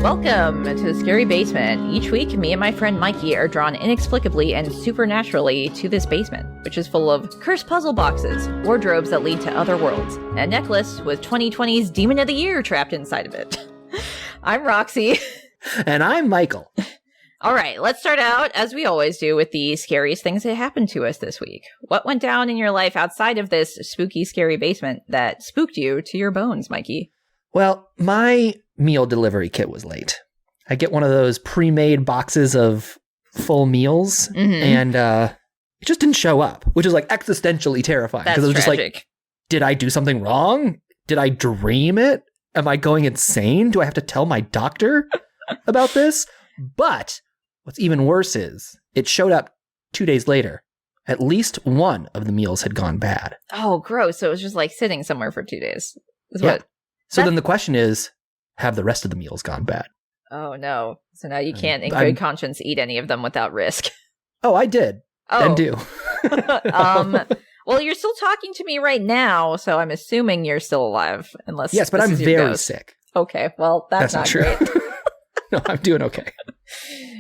Welcome to the Scary Basement. Each week, me and my friend Mikey are drawn inexplicably and supernaturally to this basement, which is full of cursed puzzle boxes, wardrobes that lead to other worlds, and a necklace with 2020's Demon of the Year trapped inside of it. I'm Roxy. And I'm Michael. All right, let's start out, as we always do, with the scariest things that happened to us this week. What went down in your life outside of this spooky, scary basement that spooked you to your bones, Mikey? Well, my meal delivery kit was late. I get one of those pre-made boxes of full meals, and it just didn't show up, which is like existentially terrifying. That's I was tragic. just like, did I do something wrong? Did I dream it? Am I going insane? Do I have to tell my doctor about this? But what's even worse is it showed up 2 days later. At least one of the meals had gone bad. Oh, gross. So it was just like sitting somewhere for 2 days. What? So then the question is, have the rest of the meals gone bad? Oh, no. So now you can't, in good conscience, eat any of them without risk. Oh, I did. Oh. And do. Well, you're still talking to me right now, so I'm assuming you're still alive. Unless yes, but I'm very sick. Okay, well, that's not true. great. No, I'm doing okay.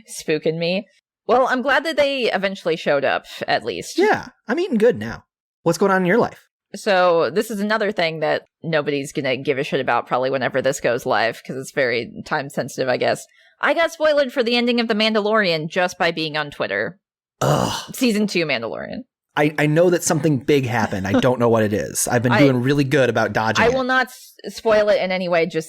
Spooking me. Well, I'm glad that they eventually showed up, at least. Yeah, I'm eating good now. What's going on in your life? So this is another thing that nobody's going to give a shit about probably whenever this goes live, because it's very time sensitive, I guess. I got spoiled for the ending of The Mandalorian just by being on Twitter. Ugh. Season 2 Mandalorian. I know that something big happened. I don't know what it is. I've been doing really good about dodging it. I will not spoil it in any way. Just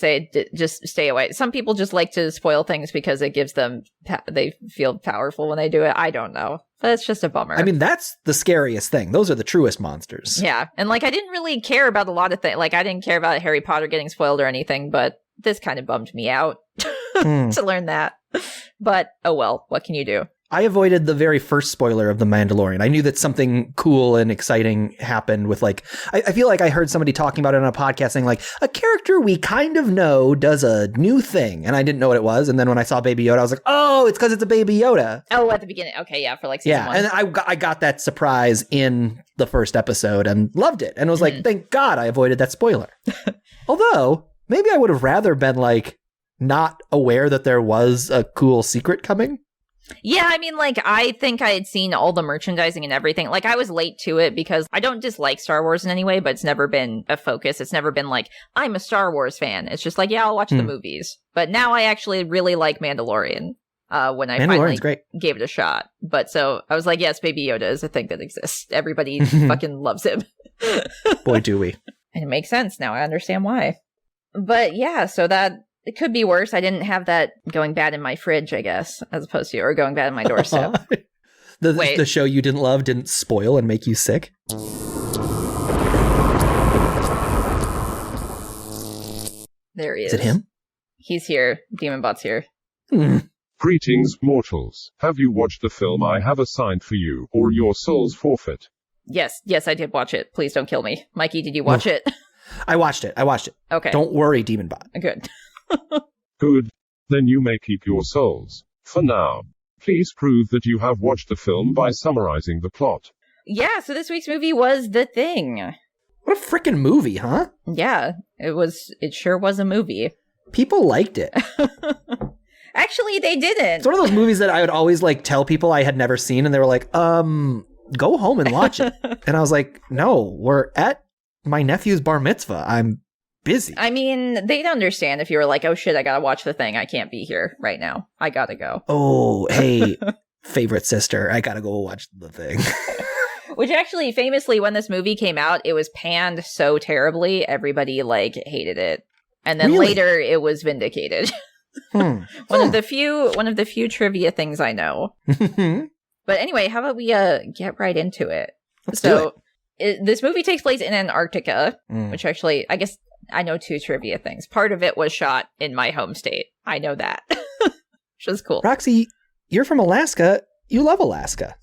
stay away. Some people just like to spoil things because it gives them, they feel powerful when they do it. I don't know. But it's just a bummer. I mean, that's the scariest thing. Those are the truest monsters. Yeah. And like, I didn't really care about a lot of things. Like, I didn't care about Harry Potter getting spoiled or anything, but this kind of bummed me out to learn that. But, oh well, what can you do? I avoided the very first spoiler of The Mandalorian. I knew that something cool and exciting happened with like, I feel like I heard somebody talking about it on a podcast saying like, a character we kind of know does a new thing. And I didn't know what it was. And then when I saw Baby Yoda, I was like, oh, it's because it's a Baby Yoda. Oh, at the beginning. Okay, yeah, for like season 1. And I got that surprise in the first episode and loved it. And it was like, thank God I avoided that spoiler. Although, maybe I would have rather been like, not aware that there was a cool secret coming. Yeah, I mean, like, I think I had seen all the merchandising and everything. Like, I was late to it because I don't dislike Star Wars in any way, but it's never been a focus. It's never been like, I'm a Star Wars fan. It's just like, yeah, I'll watch the movies. But now I actually really like Mandalorian when I finally gave it a shot. But so I was like, yes, Baby Yoda is a thing that exists. Everybody fucking loves him. Boy, do we. And it makes sense now. I understand why. But yeah, so that... It could be worse. I didn't have that going bad in my fridge, I guess, as opposed to, or going bad in my doorstep. The show you didn't love didn't spoil and make you sick? There he is. Is it him? He's here. DemonBot's here. Greetings, mortals. Have you watched the film I have assigned for you, or your soul's forfeit? Yes, I did watch it. Please don't kill me. Mikey, did you watch it? I watched it. Okay. Don't worry, DemonBot. Good. Good. Then you may keep your souls. For now. Please prove that you have watched the film by summarizing the plot. Yeah, so this week's movie was The Thing. What a freaking movie, huh? Yeah, it sure was a movie. People liked it. Actually, they didn't. It's one of those movies that I would always like tell people I had never seen, and they were like, go home and watch it. And I was like, no, we're at my nephew's bar mitzvah. I'm busy. I mean, they'd understand if you were like, oh shit, I gotta watch The Thing. I can't be here right now. I gotta go. Oh, hey, favorite sister, I gotta go watch The Thing. Which actually, famously, when this movie came out, it was panned so terribly, everybody, like, hated it. And then later, it was vindicated. One of the few trivia things I know. But anyway, how about we get right into it? Let's do it. This movie takes place in Antarctica, which actually, I guess I know 2 trivia things. Part of it was shot in my home state. I know that. Which is cool. Roxy, you're from Alaska. You love Alaska.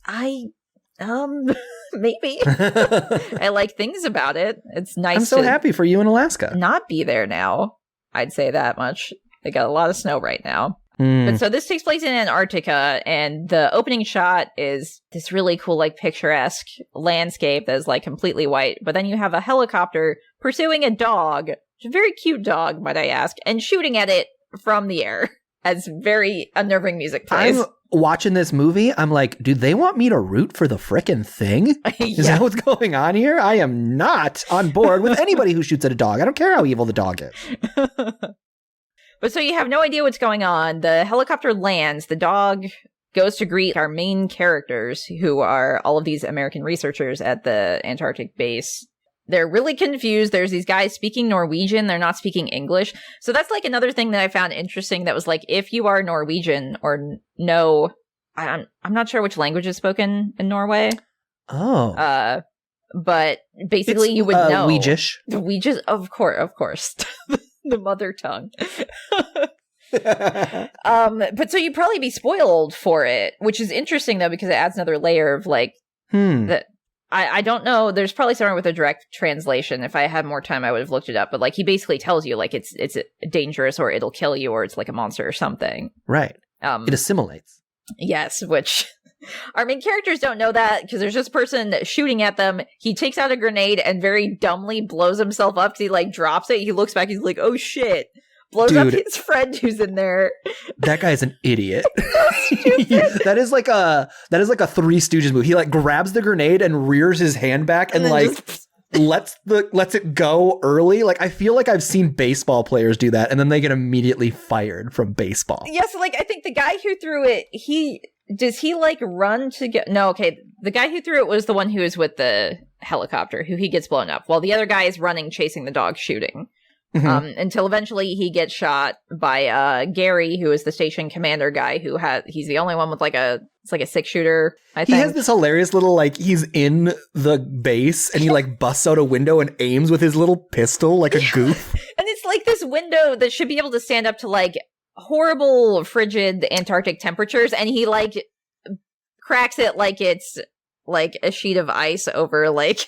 Maybe. I like things about it. It's nice I'm so happy for you in Alaska. Not be there now. I'd say that much. They got a lot of snow right now. But so this takes place in Antarctica, and the opening shot is this really cool, like, picturesque landscape that is, like, completely white. But then you have a helicopter pursuing a dog, a very cute dog, might I ask, and shooting at it from the air. as very unnerving music plays. I'm watching this movie. I'm like, do they want me to root for the frickin' thing? Is that what's going on here? I am not on board with anybody who shoots at a dog. I don't care how evil the dog is. But so you have no idea what's going on. The helicopter lands. The dog goes to greet our main characters, who are all of these American researchers at the Antarctic base. They're really confused. There's these guys speaking Norwegian. They're not speaking English. So that's like another thing that I found interesting. That was like, if you are Norwegian or no, I'm not sure which language is spoken in Norway. Oh. But basically you would know. Weegish. The Weegish, of course. The mother tongue. But so you'd probably be spoiled for it, which is interesting though, because it adds another layer of like, that I don't know. There's probably somewhere with a direct translation. If I had more time, I would have looked it up. But like, he basically tells you like it's dangerous, or it'll kill you, or it's like a monster or something. Right. It assimilates. Yes, which our main characters don't know that, because there's this person shooting at them. He takes out a grenade and very dumbly blows himself up, because he like drops it. He looks back. He's like, oh shit. Blows up his friend who's in there. That guy's an idiot. That is like a Three Stooges movie. He like grabs the grenade and rears his hand back and like lets it go early. Like, I feel like I've seen baseball players do that, and then they get immediately fired from baseball. Yes, like I think the guy who threw it, does he like run to get? No, okay. The guy who threw it was the one who is with the helicopter, who he gets blown up, while the other guy is running, chasing the dog, shooting. Until eventually he gets shot by Gary, who is the station commander guy, he's the only one with like a 6-shooter, I think. He has this hilarious little, like, he's in the base and he like busts out a window and aims with his little pistol like a goof. And it's like this window that should be able to stand up to like horrible frigid Antarctic temperatures, and he like cracks it like it's like a sheet of ice over like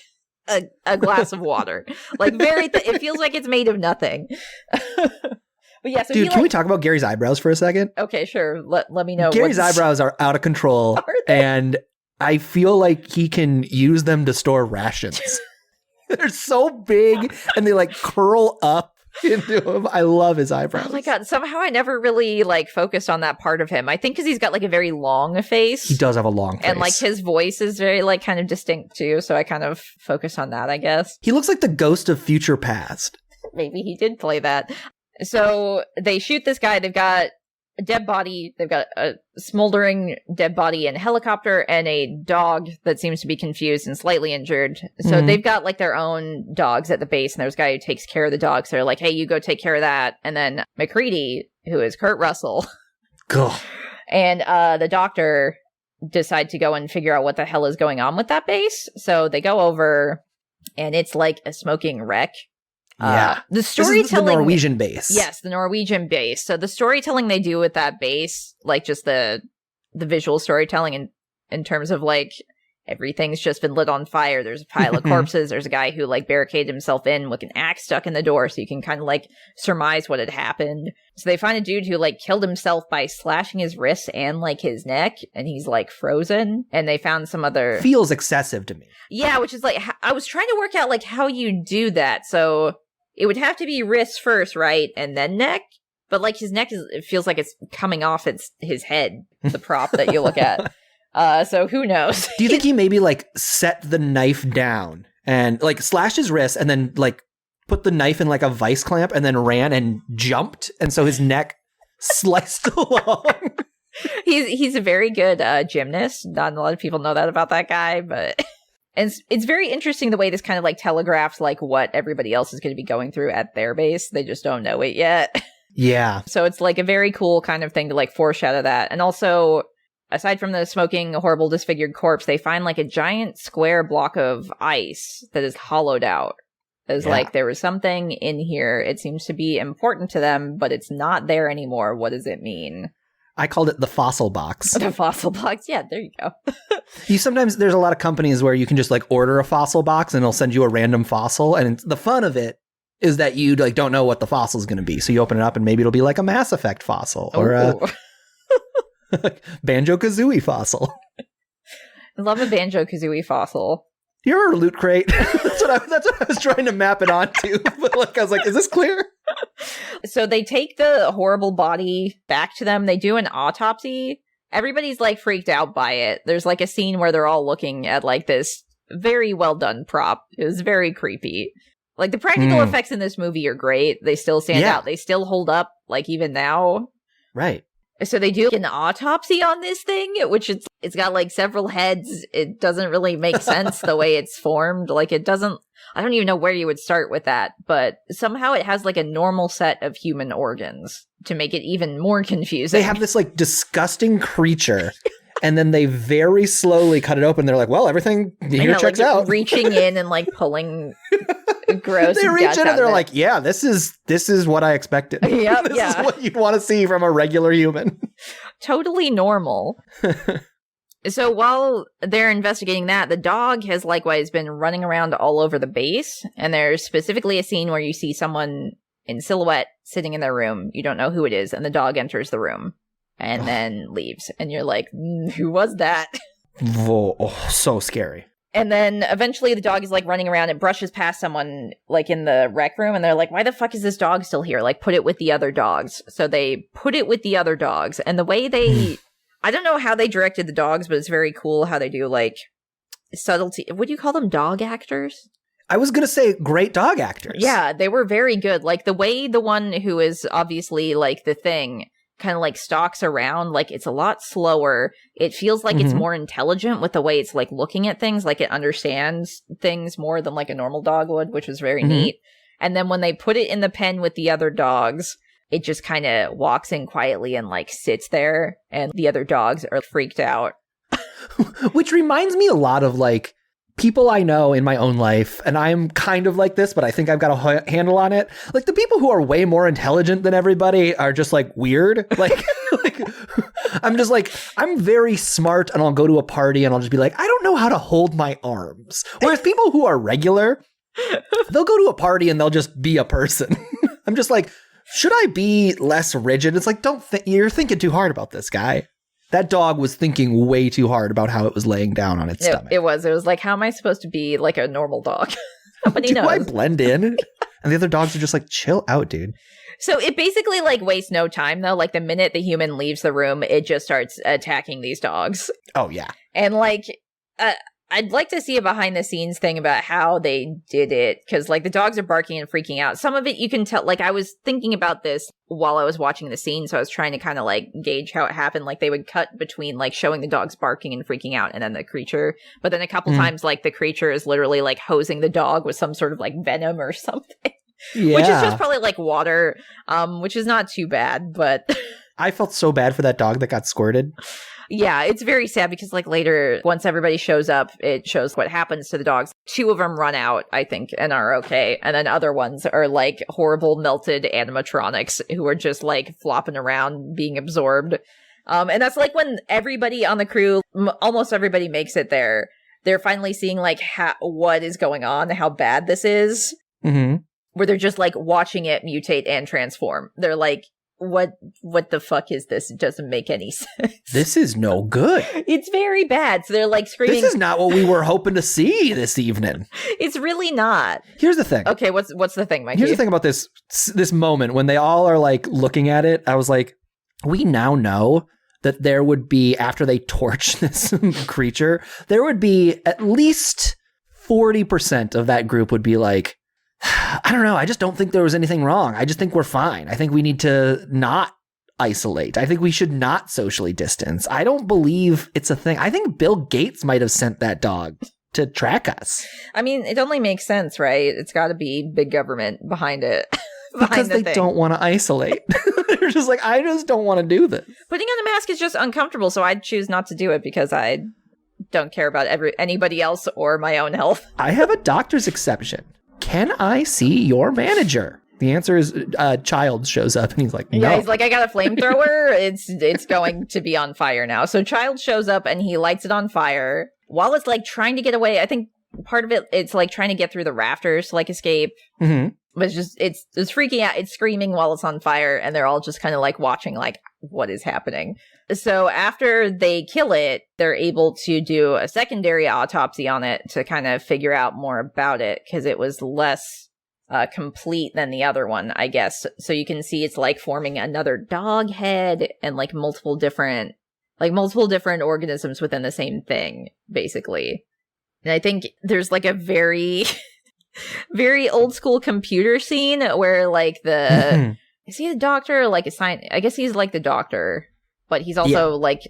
a glass of water. Like very it feels like it's made of nothing. But yeah, so dude, can we talk about Gary's eyebrows for a second? Okay, sure. Let me know. Gary's eyebrows are out of control, and I feel like he can use them to store rations. They're so big and they like curl up into him. I love his eyebrows. Oh my god, somehow I never really like focused on that part of him. I think because he's got like a very long face. He does have a long face. And like his voice is very like kind of distinct too, so I kind of focus on that, I guess. He looks like the ghost of future past. Maybe he did play that. So they shoot this guy. They've got a dead body. They've got a smoldering dead body in a helicopter, and a dog that seems to be confused and slightly injured. So they've got like their own dogs at the base, and there's a guy who takes care of the dogs. So they're like, hey, you go take care of that. And then McCready, who is Kurt Russell, and the doctor decide to go and figure out what the hell is going on with that base. So they go over, and it's like a smoking wreck. Yeah. The storytelling. This is the Norwegian base. Yes, the Norwegian base. So the storytelling they do with that base, like just the visual storytelling in terms of like everything's just been lit on fire. There's a pile of corpses. There's a guy who like barricaded himself in with an axe stuck in the door, so you can kind of like surmise what had happened. So they find a dude who like killed himself by slashing his wrists and like his neck, and he's like frozen. And they found some other feels excessive to me. Yeah, which is like I was trying to work out like how you do that. So it would have to be wrists first, right? And then neck. But like his neck it feels like it's coming off his head, the prop that you look at. So who knows? Do you think he maybe like set the knife down and like slashed his wrist and then like put the knife in like a vice clamp and then ran and jumped, and so his neck sliced along? He's a very good gymnast. Not a lot of people know that about that guy, but and it's very interesting the way this kind of like telegraphs like what everybody else is going to be going through at their base. They just don't know it yet. Yeah. So it's like a very cool kind of thing to like foreshadow that. And also, aside from the smoking, horrible, disfigured corpse, they find like a giant square block of ice that is hollowed out. It's like there was something in here. It seems to be important to them, but it's not there anymore. What does it mean? I called it the fossil box. The fossil box. Yeah, there you go. Sometimes there's a lot of companies where you can just like order a fossil box and it'll send you a random fossil. And the fun of it is that you like don't know what the fossil is going to be. So you open it up and maybe it'll be like a Mass Effect fossil or a Banjo-Kazooie fossil. I love a Banjo-Kazooie fossil. You remember Loot Crate? That's what I was trying to map it onto. But like I was like, is this clear? So they take the horrible body back to them. They do an autopsy. Everybody's like freaked out by it. There's like a scene where they're all looking at like this very well done prop. It was very creepy. Like the practical effects in this movie are great. They still stand out. They still hold up like even now. Right. So they do an autopsy on this thing, which it's got like several heads. It doesn't really make sense the way it's formed. Like it doesn't, I don't even know where you would start with that, but somehow it has like a normal set of human organs to make it even more confusing. They have this like disgusting creature and then they very slowly cut it open. They're like, well, everything here checks like, out. Reaching in and like pulling gross. They reach in and they're like, yeah, this is what I expected. Yep, This is what you'd want to see from a regular human. Totally normal. So while they're investigating that, the dog has likewise been running around all over the base. And there's specifically a scene where you see someone in silhouette sitting in their room. You don't know who it is. And the dog enters the room and then leaves. And you're like, who was that? Oh, so scary. And then eventually the dog is like running around and brushes past someone like in the rec room. And they're like, why the fuck is this dog still here? Like put it with the other dogs. So they put it with the other dogs. And the way they, I don't know how they directed the dogs, but it's very cool how they do like subtlety. What do you call them? Dog actors? I was going to say great dog actors. Yeah, they were very good. Like the way the one who is obviously like the thing kind of like stalks around, like it's a lot slower. It feels like it's more intelligent with the way it's like looking at things, like it understands things more than like a normal dog would, which was very neat. And then when they put it in the pen with the other dogs, it just kind of walks in quietly and like sits there and the other dogs are freaked out. Which reminds me a lot of like people I know in my own life, and I'm kind of like this, but I think I've got a handle on it. Like the people who are way more intelligent than everybody are just like weird. Like, I'm just like, I'm very smart and I'll go to a party and I'll just be like, I don't know how to hold my arms. Whereas people who are regular, they'll go to a party and they'll just be a person. I'm just like, should I be less rigid? It's like, you're thinking too hard about this, guy. That dog was thinking way too hard about how it was laying down on its stomach. It was like, how am I supposed to be like a normal dog? Nobody knows. Do I blend in? And the other dogs are just like, chill out, dude. So it basically like wastes no time though. Like the minute the human leaves the room, it just starts attacking these dogs. Oh yeah. And like, I'd like to see a behind the scenes thing about how they did it. Cause like the dogs are barking and freaking out. Some of it you can tell, like I was thinking about this while I was watching the scene. So I was trying to kind of like gauge how it happened. Like they would cut between like showing the dogs barking and freaking out and then the creature. But then a couple times like the creature is literally like hosing the dog with some sort of like venom or something. Yeah. Which is just probably like water, which is not too bad, but I felt so bad for that dog that got squirted. Yeah, it's very sad because like later, once everybody shows up, it shows what happens to the dogs. 2 of them run out, I think, and are okay. And then other ones are like horrible melted animatronics who are just like flopping around being absorbed. And that's like when everybody on the crew, almost everybody makes it there. They're finally seeing like what is going on, how bad this is. Where they're just like watching it mutate and transform. They're like, what the fuck is this? It doesn't make any sense. This is no good. It's very bad. So they're like screaming. This is not what we were hoping to see this evening. It's really not. Here's the thing. Okay, what's the thing, Mikey? Here's the thing about this moment when they all are like looking at it. I was like, we now know that there would be, after they torch this creature, there would be at least 40% of that group would be like, I don't know. I just don't think there was anything wrong. I just think we're fine. I think we need to not isolate. I think we should not socially distance. I don't believe it's a thing. I think Bill Gates might have sent that dog to track us. I mean, it only makes sense, right? It's got to be big government behind it. Because they don't want to isolate. They're just like, I just don't want to do this. Putting on a mask is just uncomfortable, so I'd choose not to do it because I don't care about anybody else or my own health. I have a doctor's exception. Can I see your manager? The answer is Child shows up and he's like, no. Yeah, he's like, I got a flamethrower. It's going to be on fire now. So Child shows up and he lights it on fire while it's like trying to get away. I think part of it's like trying to get through the rafters to like escape. But it's freaking out. It's screaming while it's on fire. And they're all just kind of like watching like, what is happening? So after they kill it, they're able to do a secondary autopsy on it to kind of figure out more about it because it was less complete than the other one, I guess. So you can see it's like forming another dog head and like multiple different organisms within the same thing, basically. And I think there's like a very, very old school computer scene where like is he a doctor or like a science? I guess he's like the doctor, but he's also like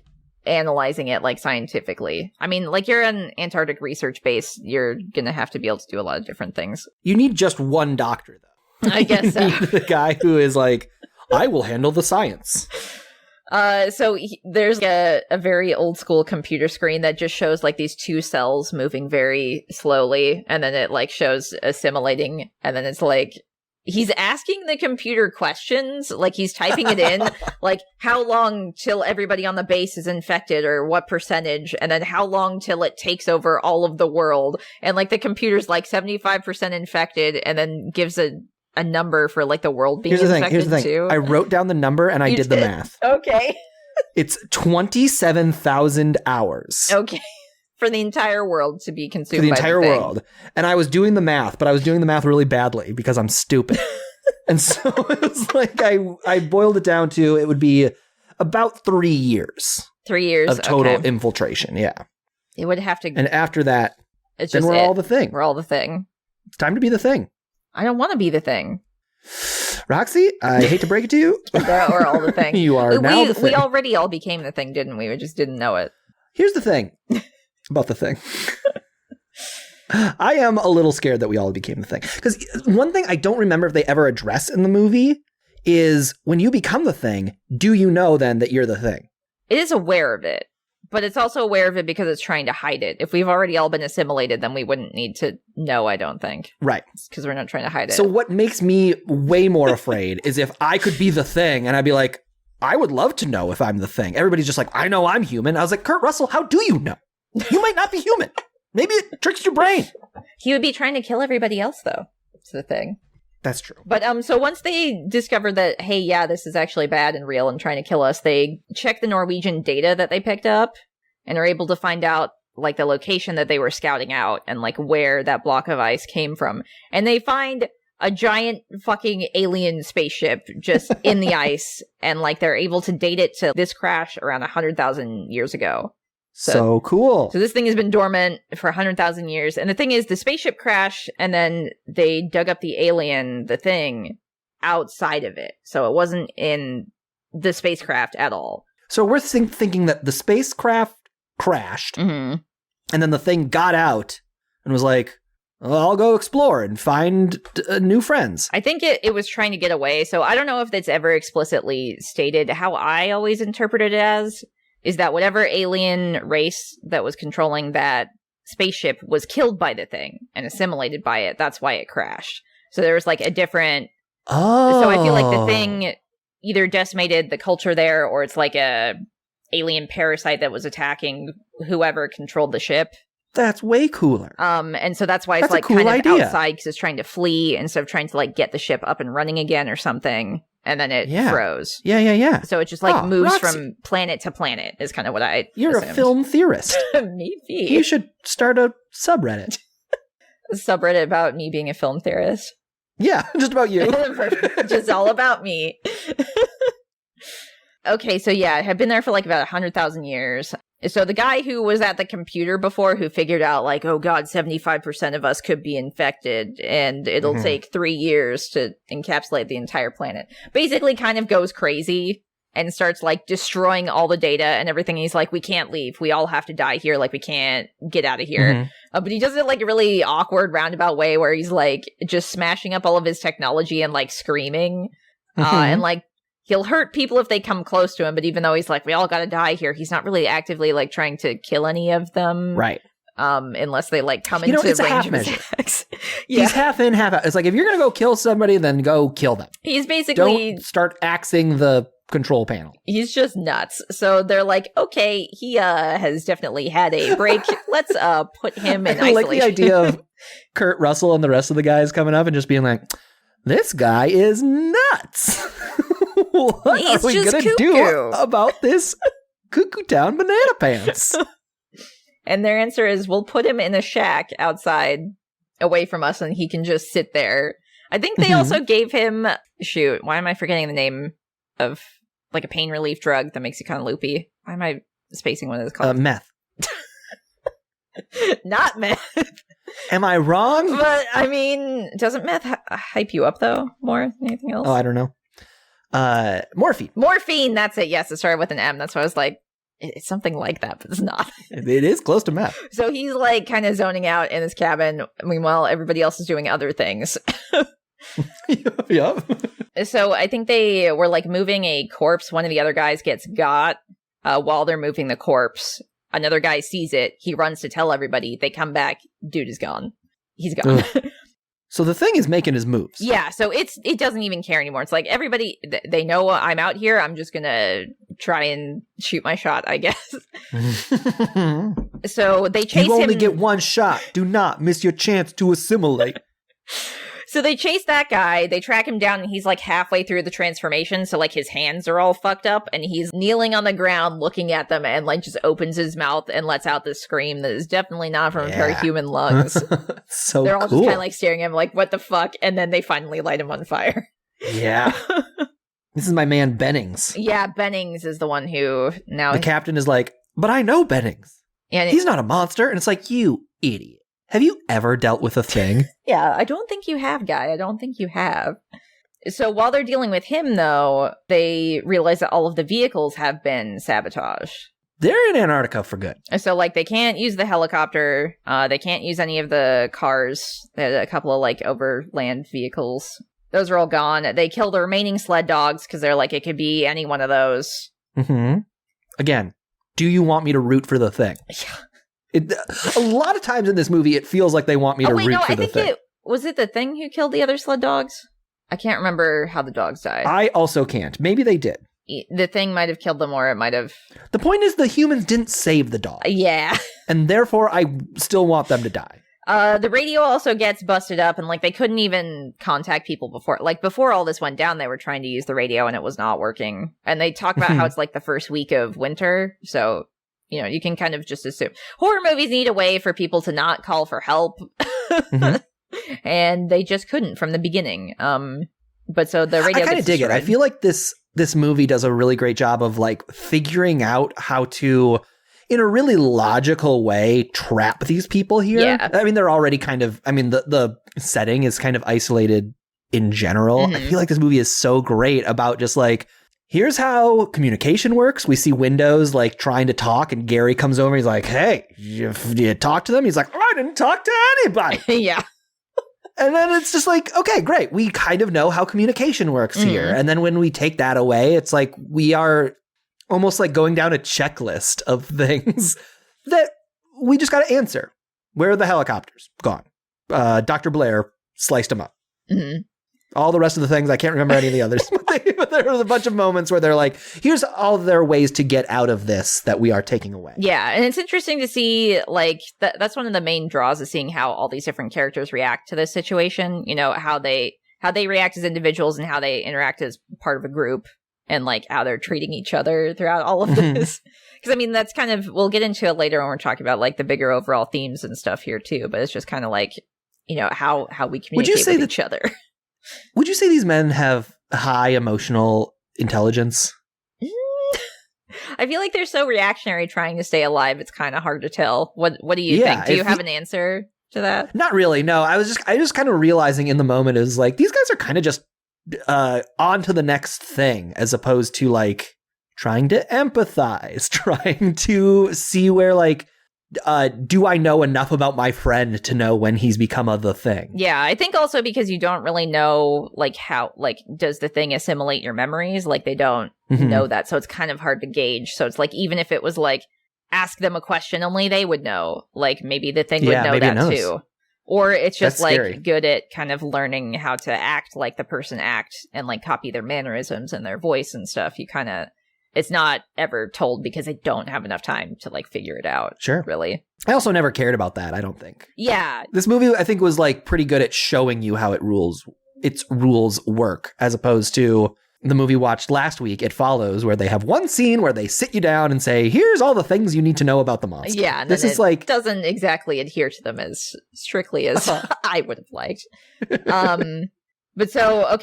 analyzing it like scientifically. I mean, like you're an Antarctic research base, you're gonna have to be able to do a lot of different things. You need just one doctor, though. I guess so. You need the guy who is like, I will handle the science. So there's a very old school computer screen that just shows like these two cells moving very slowly, and then it like shows assimilating, and then it's like he's asking the computer questions, like he's typing it in, like how long till everybody on the base is infected or what percentage, and then how long till it takes over all of the world. And like the computer's like 75% infected, and then gives a number for like the world being infected. Here's the thing. Too. I wrote down the number and I did the math. Okay. It's 27,000 hours. Okay. For the entire world to be consumed for the by entire the thing. world. And I was doing the math, but I was doing the math really badly because I'm stupid. And so it was like I boiled it down to it would be about 3 years. 3 years of total infiltration. Yeah. It would have to. And after that, it's then just we're all the thing. We're all the thing. It's time to be the thing. I don't want to be the thing. Roxy, I hate to break it to you. We're all the thing. You are now the thing. We already all became the thing, didn't we? We just didn't know it. Here's the thing about the thing. I am a little scared that we all became the thing. Because one thing I don't remember if they ever address in the movie is when you become the thing, do you know then that you're the thing? It is aware of it, but it's also aware of it because it's trying to hide it. If we've already all been assimilated, then we wouldn't need to know, I don't think. Right. Because we're not trying to hide it. So what makes me way more afraid is if I could be the thing and I'd be like, I would love to know if I'm the thing. Everybody's just like, I know I'm human. I was like, Kurt Russell, how do you know? You might not be human. Maybe it tricks your brain. He would be trying to kill everybody else, though. It's the thing. That's true. But so once they discover that, hey, yeah, this is actually bad and real and trying to kill us, they check the Norwegian data that they picked up and are able to find out like the location that they were scouting out and like where that block of ice came from. And they find a giant fucking alien spaceship just in the ice, and like they're able to date it to this crash around 100,000 years ago. So cool. So this thing has been dormant for 100,000 years. And the thing is, the spaceship crashed, and then they dug up the alien, the thing, outside of it. So it wasn't in the spacecraft at all. So we're thinking that the spacecraft crashed, Mm-hmm. and then the thing got out and was like, well, I'll go explore and find new friends. I think it was trying to get away. So I don't know if it's ever explicitly stated. How I always interpreted it as is that whatever alien race that was controlling that spaceship was killed by the thing and assimilated by it. That's why it crashed. So there was like a different... Oh. So I feel like the thing either decimated the culture there, or it's like a alien parasite that was attacking whoever controlled the ship. That's way cooler. And so that's why it's That's like a cool kind of idea. outside because it's trying to flee instead of trying to like get the ship up and running again or something. And then it froze. Yeah. So it just like moves Roxy. from planet to planet is kind of what I You're assumed. a film theorist. Maybe. You should start a subreddit. A subreddit about me being a film theorist. Yeah, just about you. Just all about me. Okay, so yeah, it had been there for like about 100,000 years. So the guy who was at the computer before, who figured out like, oh god, 75% of us could be infected and it'll take 3 years to encapsulate the entire planet, basically kind of goes crazy and starts like destroying all the data and everything. He's like, we can't leave. We all have to die here. Like, we can't get out of here. But he does it like a really awkward roundabout way where he's like just smashing up all of his technology and like screaming and like, he'll hurt people if they come close to him, but even though he's like, we all gotta die here, he's not really actively like trying to kill any of them. Right. Unless they like come into it's a range half of his measure. attacks. He's half in, half out. It's like, if you're going to go kill somebody, then go kill them. He's basically... Don't start axing the control panel. He's just nuts. So they're like, okay, he has definitely had a break. Let's put him in isolation. I like the idea of Kurt Russell and the rest of the guys coming up and just being like, this guy is nuts. What He's are we just going to cuckoo. do about this Cuckoo Town Banana Pants? And their answer is, we'll put him in a shack outside away from us and he can just sit there. I think they also gave him, shoot, why am I forgetting the name of like a pain relief drug that makes you kind of loopy? Why am I spacing what it's called? Meth. Not meth. Am I wrong? But, I mean, doesn't meth hype you up, though, more than anything else? Oh, I don't know. Morphine. Morphine, that's it. Yes, it started with an M. That's why I was like, it's something like that, but it's not. It is close to meth. So he's, like, kind of zoning out in his cabin. Meanwhile, everybody else is doing other things. Yep. So I think they were, like, moving a corpse. One of the other guys gets got while they're moving the corpse. Another guy sees it. He runs to tell everybody. They come back. Dude is gone. He's gone. So the thing is making his moves. Yeah, so it doesn't even care anymore. It's like everybody, they know I'm out here. I'm just going to try and shoot my shot, I guess. So they chase him. You only get one shot. Do not miss your chance to assimilate. So they chase that guy, they track him down, and he's like halfway through the transformation, so like his hands are all fucked up, and he's kneeling on the ground looking at them and like just opens his mouth and lets out this scream that is definitely not from a pair of human lungs. So they're all cool. just kind of like staring at him like, what the fuck? And then they finally light him on fire. Yeah. This is my man Bennings. Yeah, Bennings is the one who now... The captain is like, but I know Bennings. And he's not a monster. And it's like, you idiot. Have you ever dealt with a thing? Yeah, I don't think you have, guy. I don't think you have. So while they're dealing with him, though, they realize that all of the vehicles have been sabotaged. They're in Antarctica for good. So, like, they can't use the helicopter. They can't use any of the cars. There's a couple of, like, overland vehicles. Those are all gone. They kill the remaining sled dogs because they're like, it could be any one of those. Mm-hmm. Again, do you want me to root for the thing? Yeah. A lot of times in this movie, it feels like they want me to root for the thing. Was it the thing who killed the other sled dogs? I can't remember how the dogs died. I also can't. Maybe they did. The thing might have killed them, or it might have... The point is the humans didn't save the dog. Yeah. And therefore, I still want them to die. The radio also gets busted up, and, like, they couldn't even contact people before. Like, before all this went down, they were trying to use the radio, and it was not working. And they talk about how it's, like, the first week of winter, so... You know, you can kind of just assume. Horror movies need a way for people to not call for help. And they just couldn't from the beginning. But so the radio... I kind of dig it. I feel like this movie does a really great job of, like, figuring out how to, in a really logical way, trap these people here. Yeah. I mean, they're already kind of... I mean, the setting is kind of isolated in general. I feel like this movie is so great about just, like... Here's how communication works. We see Windows like trying to talk, and Gary comes over. He's like, "Hey, you talk to them?" He's like, "I didn't talk to anybody." Yeah. And then it's just like, okay, great. We kind of know how communication works here. And then when we take that away, it's like we are almost like going down a checklist of things that we just got to answer. Where are the helicopters? Gone. Dr. Blair sliced them up. Mm-hmm. All the rest of the things, I can't remember any of the others. But there was a bunch of moments where they're like, here's all their ways to get out of this that we are taking away. Yeah, and it's interesting to see, like, that's one of the main draws of seeing how all these different characters react to this situation. You know, how they react as individuals and how they interact as part of a group, and, like, how they're treating each other throughout all of this. Because, I mean, that's kind of, we'll get into it later when we're talking about, like, the bigger overall themes and stuff here, too. But it's just kind of like, you know, how we communicate with each other. Would you say these men have high emotional intelligence? I feel like they're so reactionary trying to stay alive. It's kind of hard to tell. What do you think? Do you have an answer to that? Not really. No, I was just kind of realizing in the moment is like, these guys are kind of just on to the next thing, as opposed to like trying to empathize, trying to see where like, do I know enough about my friend to know when he's become the thing? Yeah, I think also because you don't really know, like, how, like, does the thing assimilate your memories? Like, they don't know that, so it's kind of hard to gauge. So it's like, even if it was like, ask them a question, only they would know. Like, maybe the thing would know that too. Or it's just, like, scary. Good at kind of learning how to act like the person act and, like, copy their mannerisms and their voice and stuff. You kind of... It's not ever told because they don't have enough time to, like, figure it out. Sure. Really. I also never cared about that, I don't think. Yeah. This movie, I think, was, like, pretty good at showing you how its rules work, as opposed to the movie watched last week, It Follows, where they have one scene where they sit you down and say, here's all the things you need to know about the monster. Yeah. And this is like... doesn't exactly adhere to them as strictly as I would have liked. But so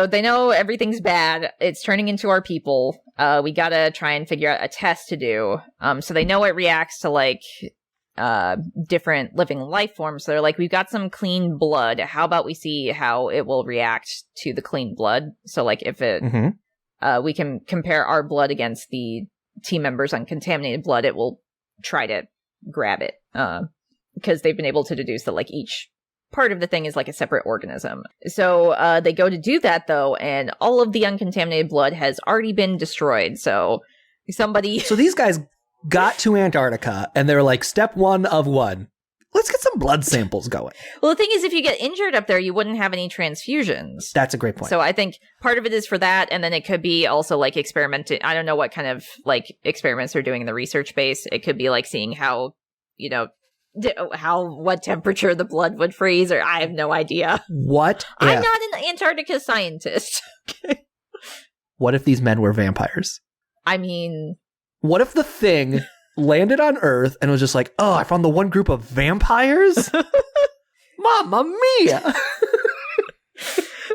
they know everything's bad. It's turning into our people. We gotta try and figure out a test to do. So they know it reacts to like different living life forms. So they're like, we've got some clean blood. How about we see how it will react to the clean blood? So like if it, we can compare our blood against the team members' uncontaminated blood, it will try to grab it. Because they've been able to deduce that like each part of the thing is like a separate organism. So they go to do that though, and all of the uncontaminated blood has already been destroyed. So these guys got to Antarctica and they're like, step 1 of 1. Let's get some blood samples going. Well, the thing is, if you get injured up there, you wouldn't have any transfusions. That's a great point. So I think part of it is for that, and then it could be also like experimenting. I don't know what kind of like experiments they're doing in the research base. It could be like seeing how, what temperature the blood would freeze, or I have no idea. What? I'm not an Antarctica scientist. What if these men were vampires? I mean, what if the thing landed on Earth and was just like, oh, I found the one group of vampires? Mamma mia!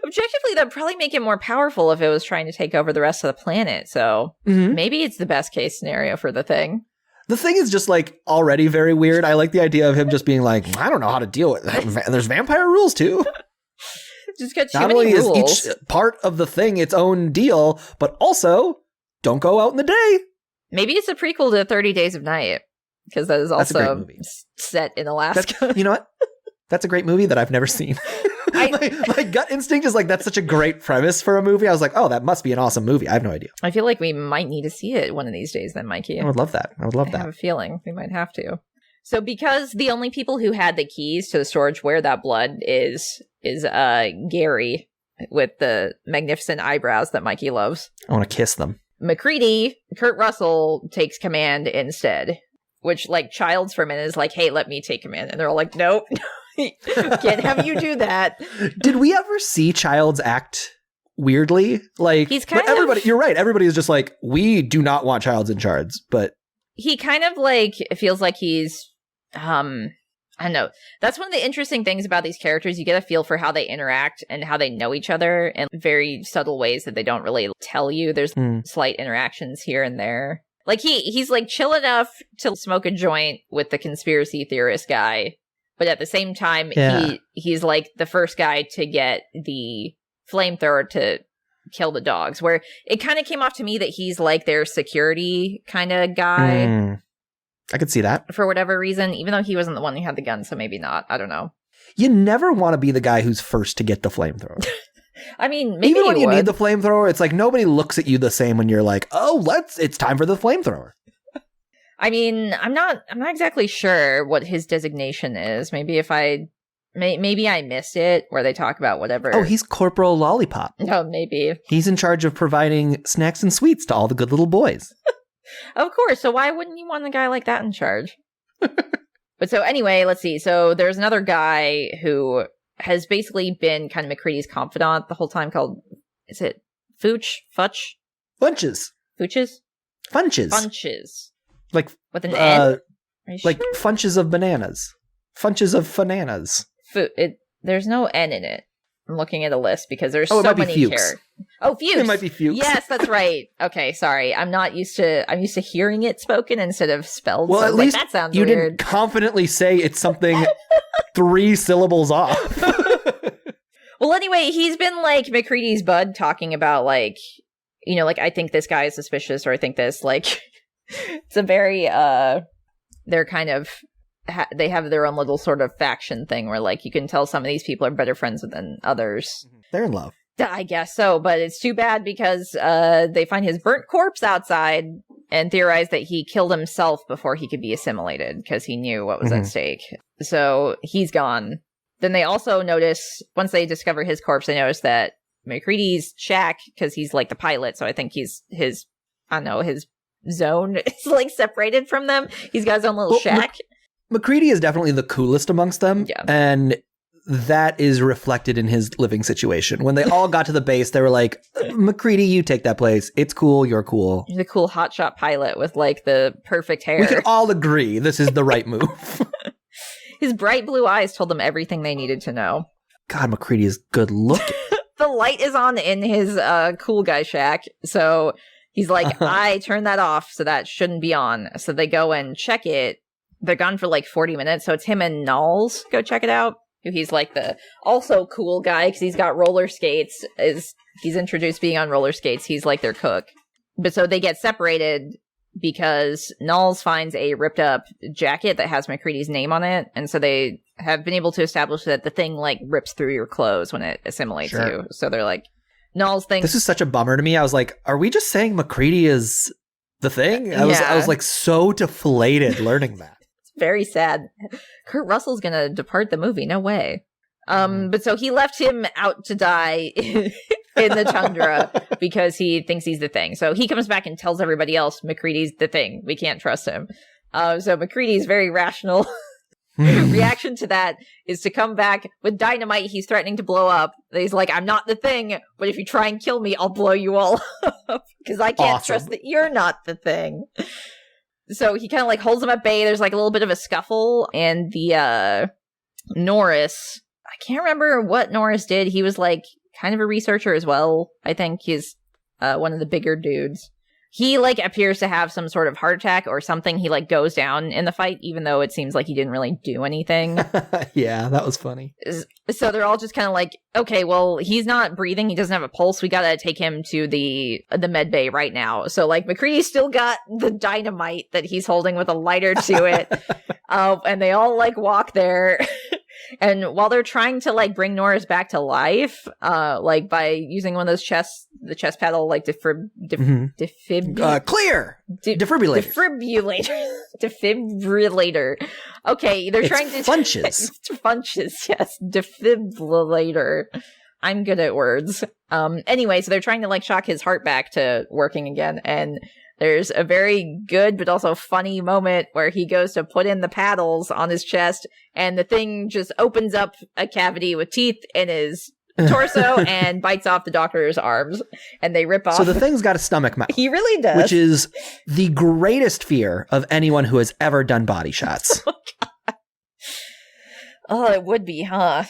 Objectively, that'd probably make it more powerful if it was trying to take over the rest of the planet. So maybe it's the best case scenario for the thing. The thing is just like already very weird. I like the idea of him just being like, I don't know how to deal with that. There's vampire rules too. Just got too Not many only rules. is each part of the thing its own deal, but also don't go out in the day. Maybe it's a prequel to 30 Days of Night, because that is also set in Alaska. You know what? That's a great movie that I've never seen. My gut instinct is like, that's such a great premise for a movie. I was like, oh, that must be an awesome movie. I have no idea. I feel like we might need to see it one of these days then, Mikey. I would love that. I have a feeling we might have to. So because the only people who had the keys to the storage where that blood is Gary with the magnificent eyebrows that Mikey loves. I want to kiss them. McCready, Kurt Russell, takes command instead, which like Childs for a minute is like, hey, let me take command. And they're all like, nope, can't have you do that. Did we ever see Childs act weirdly? Like, he's kind everybody, you're right. Everybody is just like, we do not want Childs in charge, but he kind of like, it feels like he's, I don't know. That's one of the interesting things about these characters. You get a feel for how they interact and how they know each other in very subtle ways that they don't really tell you. There's slight interactions here and there. Like he's like chill enough to smoke a joint with the conspiracy theorist guy, but at the same time, he's like the first guy to get the flamethrower to kill the dogs, where it kind of came off to me that he's like their security kind of guy. I could see that. For whatever reason, even though he wasn't the one who had the gun, so maybe not. I don't know. You never want to be the guy who's first to get the flamethrower. I mean, maybe even when you would. need the flamethrower, it's like nobody looks at you the same when you're like, oh, it's time for the flamethrower. I mean, I'm not exactly sure what his designation is. Maybe maybe I missed it where they talk about whatever. Oh, he's Corporal Lollipop. Oh, maybe. He's in charge of providing snacks and sweets to all the good little boys. Of course. So why wouldn't you want a guy like that in charge? But so anyway, let's see. So there's another guy who has basically been kind of McCready's confidant the whole time called, is it Fooch? Futch? Funches. Fooches? Funches. Funches. Like, with an N? Like sure? Funches of bananas. Funches of bananas. There's no N in it. I'm looking at a list because there's so many characters. Oh, Fuchs. It might be Fuchs. Yes, that's right. Okay, sorry. I'm used to hearing it spoken instead of spelled. Well, so at least that sounds you weird. Didn't confidently say it's something 3 syllables off. Well, anyway, he's been like McCready's bud talking about like, like I think this guy is suspicious, or I think this like it's a very they're kind of they have their own little sort of faction thing where like you can tell some of these people are better friends than others. They're in love. I guess so, but it's too bad because they find his burnt corpse outside and theorize that he killed himself before he could be assimilated because he knew what was at stake. So he's gone. Then they also notice, once they discover his corpse, they notice that McCready's shack, because he's like the pilot, so I think his zone is like separated from them. He's got his own little shack. McCready is definitely the coolest amongst them. Yeah. And that is reflected in his living situation. When they all got to the base, they were like, McCready, you take that place. It's cool. You're cool. He's a cool hotshot pilot with like the perfect hair. We can all agree this is the right move. His bright blue eyes told them everything they needed to know. God, McCready is good looking. light is on in his cool guy shack. So he's like, I turned that off, so that shouldn't be on. So they go and check it. They're gone for like 40 minutes. So it's him and Knowles go check it out. He's like the also cool guy because he's got roller skates. He's introduced being on roller skates. He's like their cook. But so they get separated because Knowles finds a ripped up jacket that has McCready's name on it. And so they have been able to establish that the thing like rips through your clothes when it assimilates you. So they're like, Knowles thinks... This is such a bummer to me. I was like, are we just saying McCready is the thing? I was like so deflated learning that. It's very sad. Kurt Russell's gonna depart the movie. No way. But so he left him out to die in the tundra because he thinks he's the thing. So he comes back and tells everybody else McCready's the thing. We can't trust him. So McCready's very rational reaction to that is to come back with dynamite he's threatening to blow up. He's like, I'm not the thing, but if you try and kill me, I'll blow you all up because I can't trust that you're not the thing. So he kind of like holds him at bay. There's like a little bit of a scuffle, and the Norris, I can't remember what Norris did. He was like kind of a researcher as well. I think he's one of the bigger dudes. He like appears to have some sort of heart attack or something. He like goes down in the fight, even though it seems like he didn't really do anything. Yeah, that was funny. So they're all just kind of like, okay, well, he's not breathing. He doesn't have a pulse. We got to take him to the med bay right now. So like McCready's still got the dynamite that he's holding with a lighter to it. And they all like walk there. And while they're trying to like bring Norris back to life, like by using one of those the chest paddle, like defibrillator. Okay, they're trying to funches, yes, defibrillator. I'm good at words. Anyway, so they're trying to like shock his heart back to working again, and there's a very good but also funny moment where he goes to put in the paddles on his chest, and the thing just opens up a cavity with teeth in his torso and bites off the doctor's arms, and they rip off. So the thing's got a stomach mouth. He really does. Which is the greatest fear of anyone who has ever done body shots. Oh, God. Oh, it would be, huh?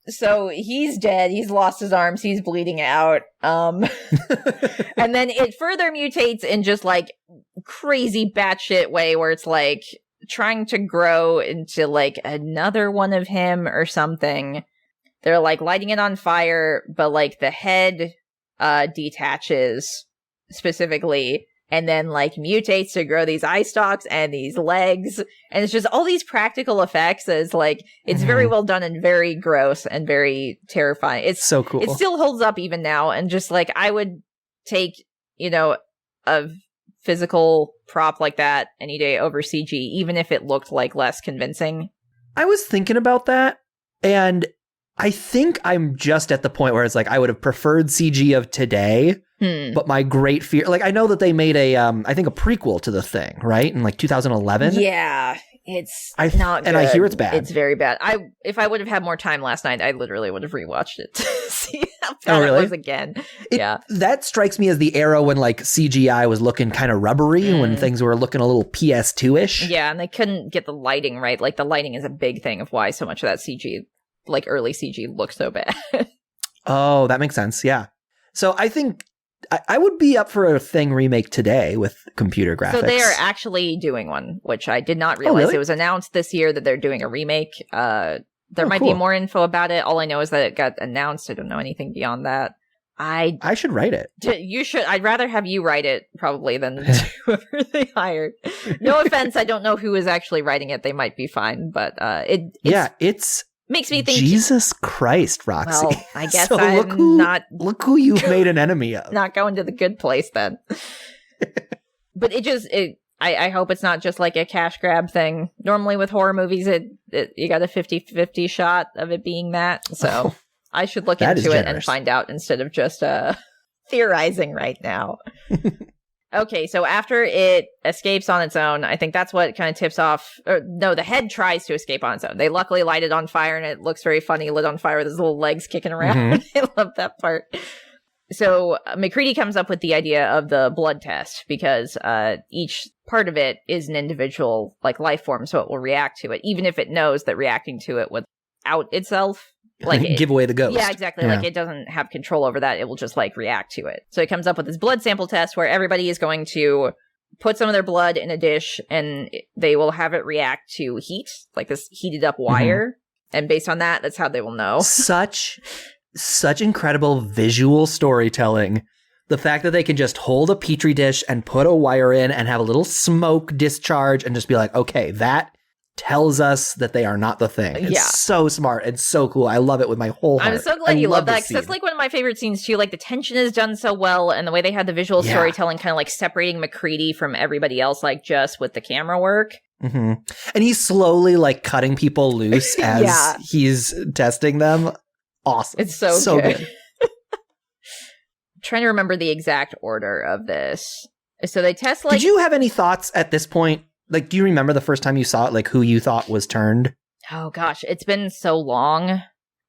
So he's dead. He's lost his arms. He's bleeding out. And then it further mutates in just like crazy batshit way where it's like trying to grow into like another one of him or something. They're like lighting it on fire, but like the head detaches specifically, and then like mutates to grow these eye stalks and these legs, and it's just all these practical effects. It's like it's very well done and very gross and very terrifying. It's so cool. It still holds up even now, and just like I would take, you know, a physical prop like that any day over CG, even if it looked like less convincing. I was thinking about that, and I think I'm just at the point where it's like I would have preferred CG of today. But my great fear, like I know that they made a, I think a prequel to the thing, right? In like 2011. Yeah, it's not good. And I hear it's bad. It's very bad. If I would have had more time last night, I literally would have rewatched it to see how bad it was again. Yeah. That strikes me as the era when like CGI was looking kind of rubbery, when things were looking a little PS2-ish. Yeah, and they couldn't get the lighting right. Like the lighting is a big thing of why so much of that CG, like early CG, looks so bad. Oh, that makes sense. Yeah. So I think I would be up for a Thing remake today with computer graphics. So they are actually doing one, which I did not realize. Oh, really? It was announced this year that they're doing a remake. There might be more info about it. All I know is that it got announced. I don't know anything beyond that. I should write it. You should. I'd rather have you write it probably than whoever they hired. No offense. I don't know who is actually writing it. They might be fine, but it's makes me think. Jesus Christ, Roxy. Well, I guess so look who you've made an enemy of. Not going to the good place then. But I hope it's not just like a cash grab thing. Normally with horror movies, you got a 50-50 shot of it being that. So I should look into it and find out instead of just theorizing right now. Okay, so after it escapes on its own, I think that's what kind of tips off. The head tries to escape on its own. They luckily light it on fire, and it looks very funny lit on fire with his little legs kicking around. I love that part. So McCready comes up with the idea of the blood test because each part of it is an individual like life form, so it will react to it, even if it knows that reacting to it without itself like give away the ghost. Yeah, exactly. Like it doesn't have control over that. It will just like react to it. So it comes up with this blood sample test where everybody is going to put some of their blood in a dish and they will have it react to heat, like this heated up wire. And based on that, that's how they will know. Such incredible visual storytelling. The fact that they can just hold a petri dish and put a wire in and have a little smoke discharge and just be like, okay, that tells us that they are not the thing. It's so smart and so cool. I love it with my whole heart. I'm so glad you love that, because that's like one of my favorite scenes too. Like the tension is done so well, and the way they had the visual storytelling kind of like separating McCready from everybody else, like just with the camera work. And he's slowly like cutting people loose as he's testing them. Awesome. It's so good. Trying to remember the exact order of this. So they test like... Did you have any thoughts at this point? Like, do you remember the first time you saw it, like who you thought was turned? Oh gosh, it's been so long.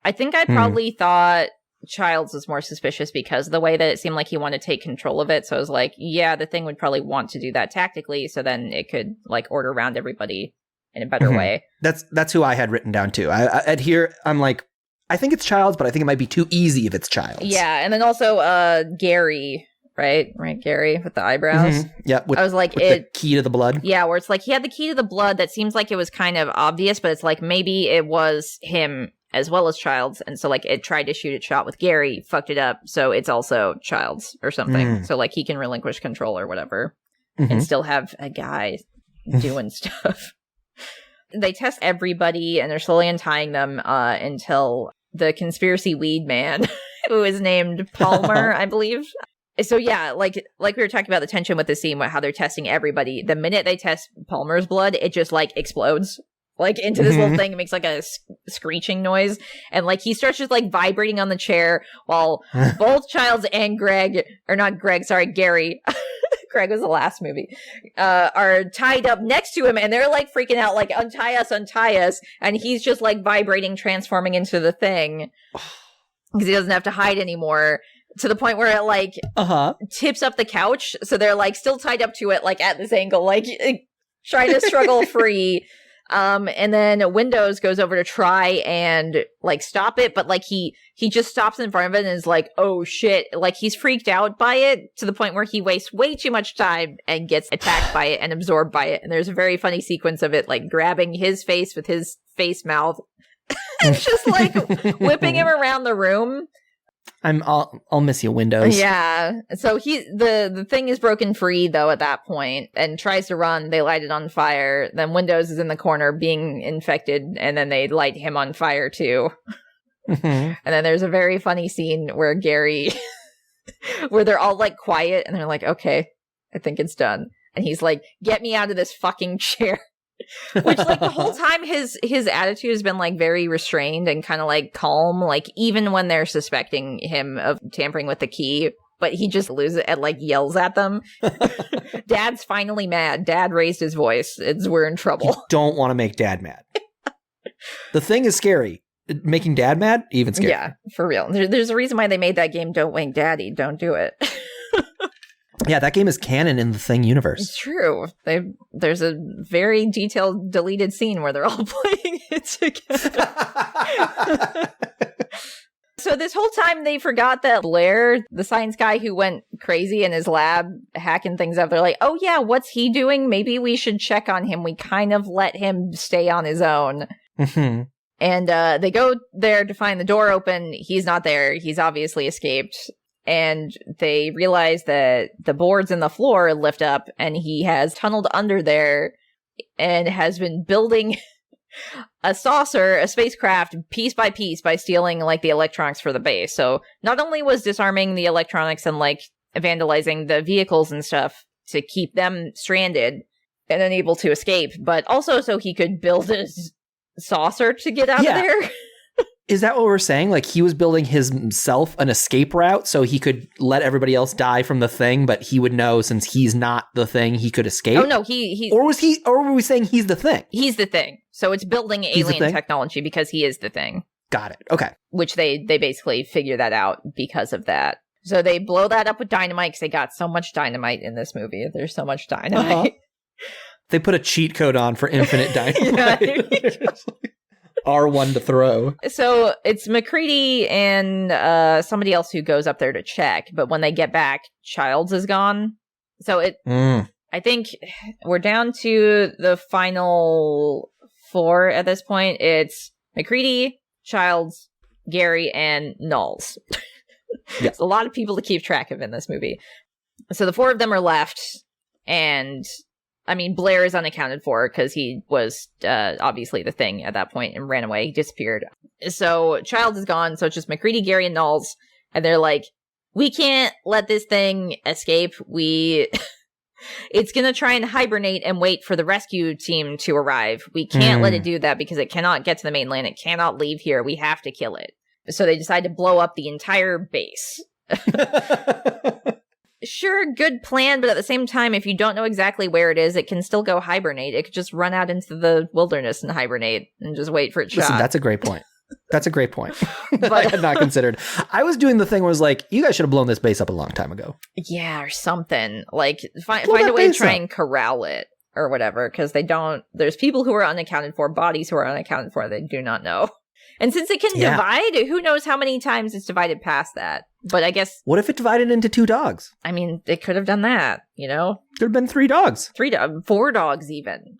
I think I probably thought Childs was more suspicious because of the way that it seemed like he wanted to take control of it. So I was like, yeah, the thing would probably want to do that tactically, so then it could like order around everybody in a better way. That's who I had written down too. At here, I'm like, I think it's Childs, but I think it might be too easy if it's Childs. Yeah, and then also Gary, right, Gary with the eyebrows. Yeah, I was like, the key to the blood. Yeah, where it's like he had the key to the blood. That seems like it was kind of obvious, but it's like maybe it was him as well as Childs, and so like it tried to shoot its shot with Gary, fucked it up, so it's also Childs or something. So like he can relinquish control or whatever, and still have a guy doing stuff. They test everybody, and they're slowly untying them until the conspiracy weed man, who is named Palmer, I believe. So yeah, like we were talking about the tension with the scene, how they're testing everybody. The minute they test Palmer's blood, it just like explodes like into this little thing. It makes like a screeching noise, and like he starts just like vibrating on the chair while both Childs and Gary. Greg was the last movie, are tied up next to him, and they're like freaking out, like, untie us, and he's just like vibrating, transforming into the thing, because he doesn't have to hide anymore, to the point where it like tips up the couch, so they're like still tied up to it, like at this angle, like trying to struggle free. And then Windows goes over to try and like stop it, but like he just stops in front of it and is like, oh shit, like he's freaked out by it to the point where he wastes way too much time and gets attacked by it and absorbed by it. And there's a very funny sequence of it like grabbing his face with his face mouth and just like whipping him around the room. I'll miss you, Windows. Yeah. So the thing is broken free though at that point and tries to run. They light it on fire. Then Windows is in the corner being infected, and then they light him on fire too. And then there's a very funny scene where Gary, where they're all like quiet and they're like, okay, I think it's done. And he's like, get me out of this fucking chair. Which like the whole time his attitude has been like very restrained and kind of like calm, like even when they're suspecting him of tampering with the key, but he just loses it and like yells at them. Dad's finally mad. Dad raised his voice. We're in trouble. You don't want to make Dad mad. The thing is scary. Making Dad mad, even scary. Yeah, for real. There's a reason why they made that game. Don't wink Daddy. Don't do it. Yeah, that game is canon in the Thing universe. It's true. There's a very detailed deleted scene where they're all playing it together. So this whole time they forgot that Blair, the science guy who went crazy in his lab hacking things up, they're like, oh yeah, what's he doing? Maybe we should check on him. We kind of let him stay on his own. And they go there to find the door open. He's not there. He's obviously escaped. And they realize that the boards in the floor lift up, and he has tunneled under there and has been building a spacecraft, piece by piece, by stealing like the electronics for the base. So not only was disarming the electronics and like vandalizing the vehicles and stuff to keep them stranded and unable to escape, but also so he could build a saucer to get out of there. Is that what we're saying? Like he was building himself an escape route so he could let everybody else die from the Thing, but he would know since he's not the Thing, he could escape? Oh no, he or were we saying he's the Thing? He's the Thing. So it's building alien technology because he is the Thing. Got it. Okay. Which they basically figure that out because of that. So they blow that up with dynamite because they got so much dynamite in this movie. There's so much dynamite. They put a cheat code on for infinite dynamite. R1 to throw. So it's McCready and somebody else who goes up there to check, but when they get back, Childs is gone. So I think we're down to the final 4 at this point. It's McCready, Childs, Gary, and Knowles. Yeah. It's a lot of people to keep track of in this movie. So the 4 of them are left, and I mean, Blair is unaccounted for because he was obviously the thing at that point and ran away. He disappeared. So Childs is gone, so it's just McCready, Gary, and Knowles, and they're like, we can't let this thing escape. It's gonna try and hibernate and wait for the rescue team to arrive. We can't let it do that because it cannot get to the mainland. It cannot leave here. We have to kill it. So they decide to blow up the entire base. Sure, good plan, but at the same time, if you don't know exactly where it is, it can still go hibernate. It could just run out into the wilderness and hibernate and just wait for its shot. Listen, that's a great point. That's a great point. But I had not considered. I was doing the thing where I was like, you guys should have blown this base up a long time ago. Yeah, or something. Like, find a way to try and corral it or whatever, because there's people who are unaccounted for, bodies who are unaccounted for, they do not know. And since it can divide, who knows how many times it's divided past that. But I guess... What if it divided into 2 dogs? I mean, it could have done that, you know? Could have been 3 dogs. 4 dogs even.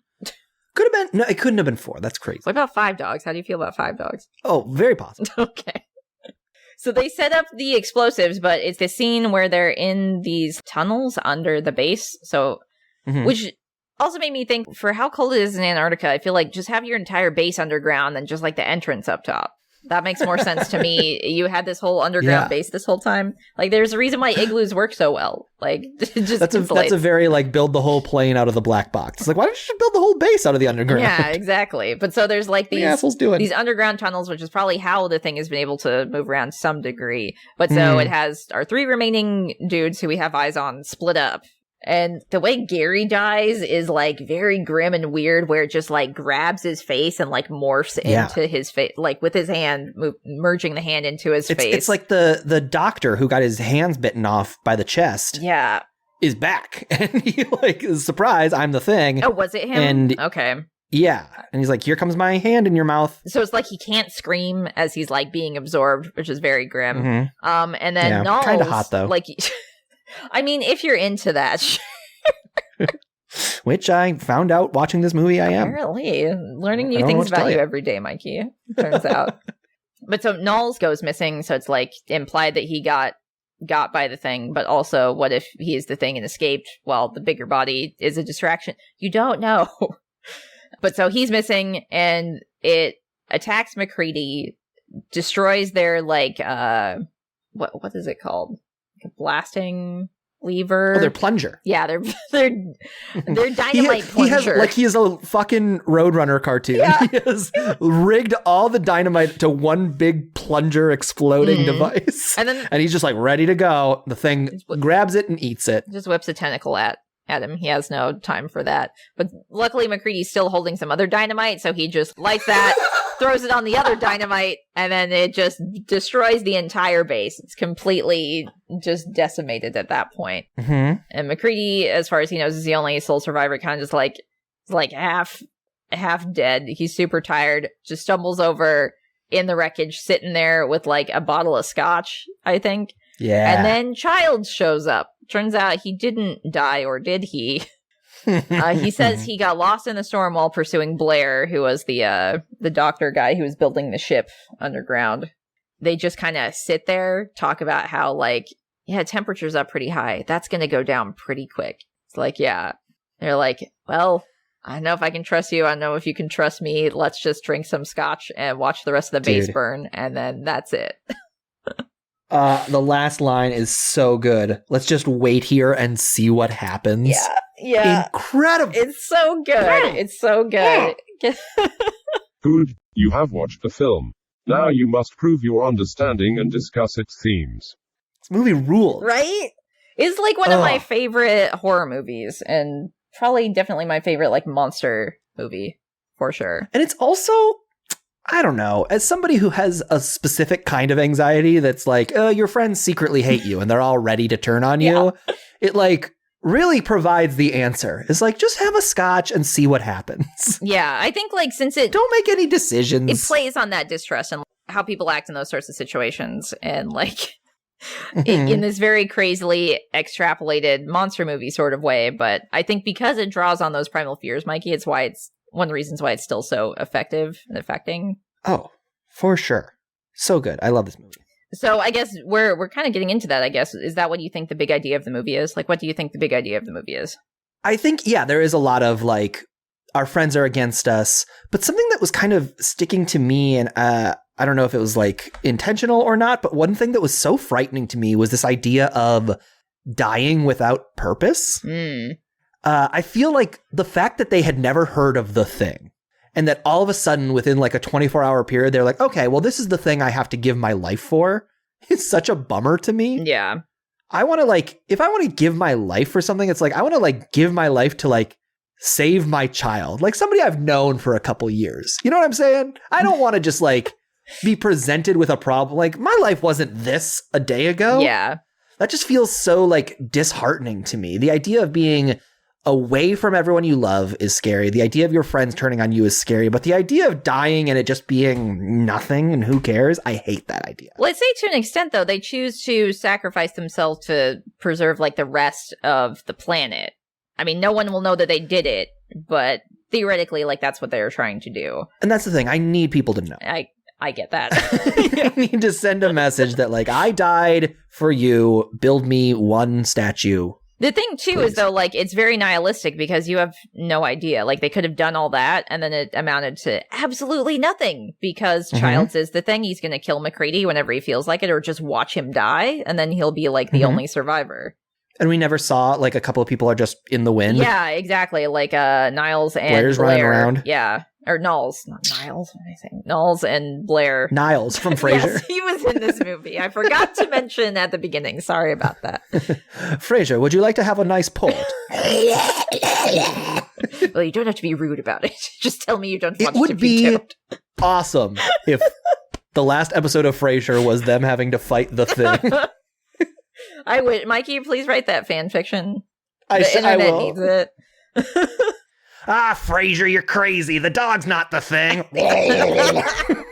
Could have been... No, it couldn't have been 4. That's crazy. What about 5 dogs? How do you feel about 5 dogs? Oh, very positive. Okay. So they set up the explosives, but it's the scene where they're in these tunnels under the base. So, which also made me think, for how cold it is in Antarctica, I feel like just have your entire base underground and just like the entrance up top. That makes more sense to me. You had this whole underground base this whole time. Like, there's a reason why igloos work so well. Like, just that's a very, like, build the whole plane out of the black box. It's like, why don't you just build the whole base out of the underground? Yeah, exactly. But so there's like these underground tunnels, which is probably how the thing has been able to move around to some degree. But so it has our 3 remaining dudes who we have eyes on split up. And the way Gary dies is like very grim and weird, where it just like grabs his face and like morphs into his face, like with his hand, merging the hand into his face. It's like the doctor who got his hands bitten off by the chest. Yeah. Is back. And he like, surprise, I'm the thing. Oh, was it him? And okay. Yeah. And he's like, here comes my hand in your mouth. So it's like he can't scream as he's like being absorbed, which is very grim. And then Knowles, kind of hot though. Like, I mean, if you're into that, which I found out watching this movie, I am. Apparently, learning new things about you every day, Mikey. Turns out. But so Knowles goes missing, so it's like implied that he got by the thing, but also what if he is the thing and escaped while the bigger body is a distraction? You don't know. But so he's missing, and it attacks McCready, destroys their like what is it called? A blasting lever. Oh, their plunger. Yeah, they're dynamite plunger. He is a fucking Roadrunner cartoon. Yeah. He has rigged all the dynamite to one big plunger exploding device. And he's just like ready to go. The thing grabs it and eats it. Just whips a tentacle at him. He has no time for that. But luckily McCready's still holding some other dynamite, so he just lights that, throws it on the other dynamite, and then it just destroys the entire base. It's completely just decimated at that point. And McCready, as far as he knows, is the only sole survivor, kind of just like half dead. He's super tired, just stumbles over in the wreckage, sitting there with like a bottle of scotch, I think. Yeah. And then Childs shows up. Turns out he didn't die, or did he? He says he got lost in the storm while pursuing Blair, who was the doctor guy who was building the ship underground. They just kind of sit there, talk about how, like, yeah, temperature's up pretty high. That's going to go down pretty quick. It's like, yeah. They're like, well, I don't know if I can trust you. I don't know if you can trust me. Let's just drink some scotch and watch the rest of the base burn, and then that's it. The last line is so good. Let's just wait here and see what happens. Yeah. Incredible. It's so good. It's so good. Good. You have watched the film. Now you must prove your understanding and discuss its themes. This movie rules. Right? It's like one of my favorite horror movies, and probably definitely my favorite like monster movie, for sure. And it's also, I don't know, as somebody who has a specific kind of anxiety that's like, your friends secretly hate you and they're all ready to turn on you. It like really provides the answer. It's like, just have a scotch and see what happens. Yeah, I think like since it Don't make any decisions. it plays on that distrust and how people act in those sorts of situations, and like in this very crazily extrapolated monster movie sort of way. But I think because it draws on those primal fears, Mikey, it's one of the reasons why it's still so effective and affecting. Oh, for sure. So good. I love this movie. So I guess we're kind of getting into that, I guess. Is that what you think the big idea of the movie is? Like, what do you think the big idea of the movie is? I think, yeah, there is a lot of like, our friends are against us, but something that was kind of sticking to me, and I don't know if it was like intentional or not, but one thing that was so frightening to me was this idea of dying without purpose. I feel like the fact that they had never heard of the thing, and that all of a sudden within like a 24-hour period, they're like, okay, well, this is the thing I have to give my life for, is such a bummer to me. Yeah. I want to like, if I want to give my life for something, it's like, I want to like give my life to like save my child, like somebody I've known for a couple years. You know what I'm saying? I don't want to just like be presented with a problem. Like, my life wasn't this a day ago. Yeah. That just feels so like disheartening to me. The idea of being away from everyone you love is scary. The idea of your friends turning on you is scary. But the idea of dying and it just being nothing and who cares, I hate that idea. Let's say to an extent, though, they choose to sacrifice themselves to preserve like the rest of the planet. I mean, no one will know that they did it, but theoretically, like, that's what they're trying to do. And that's the thing. I need people to know. I get that. I need to send a message that, like, I died for you. Build me one statue. The thing, too, Please. is, though, like, it's very nihilistic because you have no idea. Like, they could have done all that, and then it amounted to absolutely nothing because Childs is the thing. He's going to kill McCready whenever he feels like it, or just watch him die, and then he'll be, like, the only survivor. And we never saw, like, a couple of people are just in the wind. Yeah, exactly. Like, Niles and Blair's running Blair. around. Yeah. Or Niles. Not Niles. What am I saying? Niles and Blair. Niles from Frasier. Yes, he was in this movie. I forgot to mention at the beginning. Sorry about that. Frasier, would you like to have a nice port? Well, you don't have to be rude about it. Just tell me you don't want It would to be be tipped. awesome if the last episode of Frasier was them having to fight the thing. I would. Mikey, please write that fan fiction. I Internet will. needs it. Frasier, you're crazy. The dog's not the thing. It's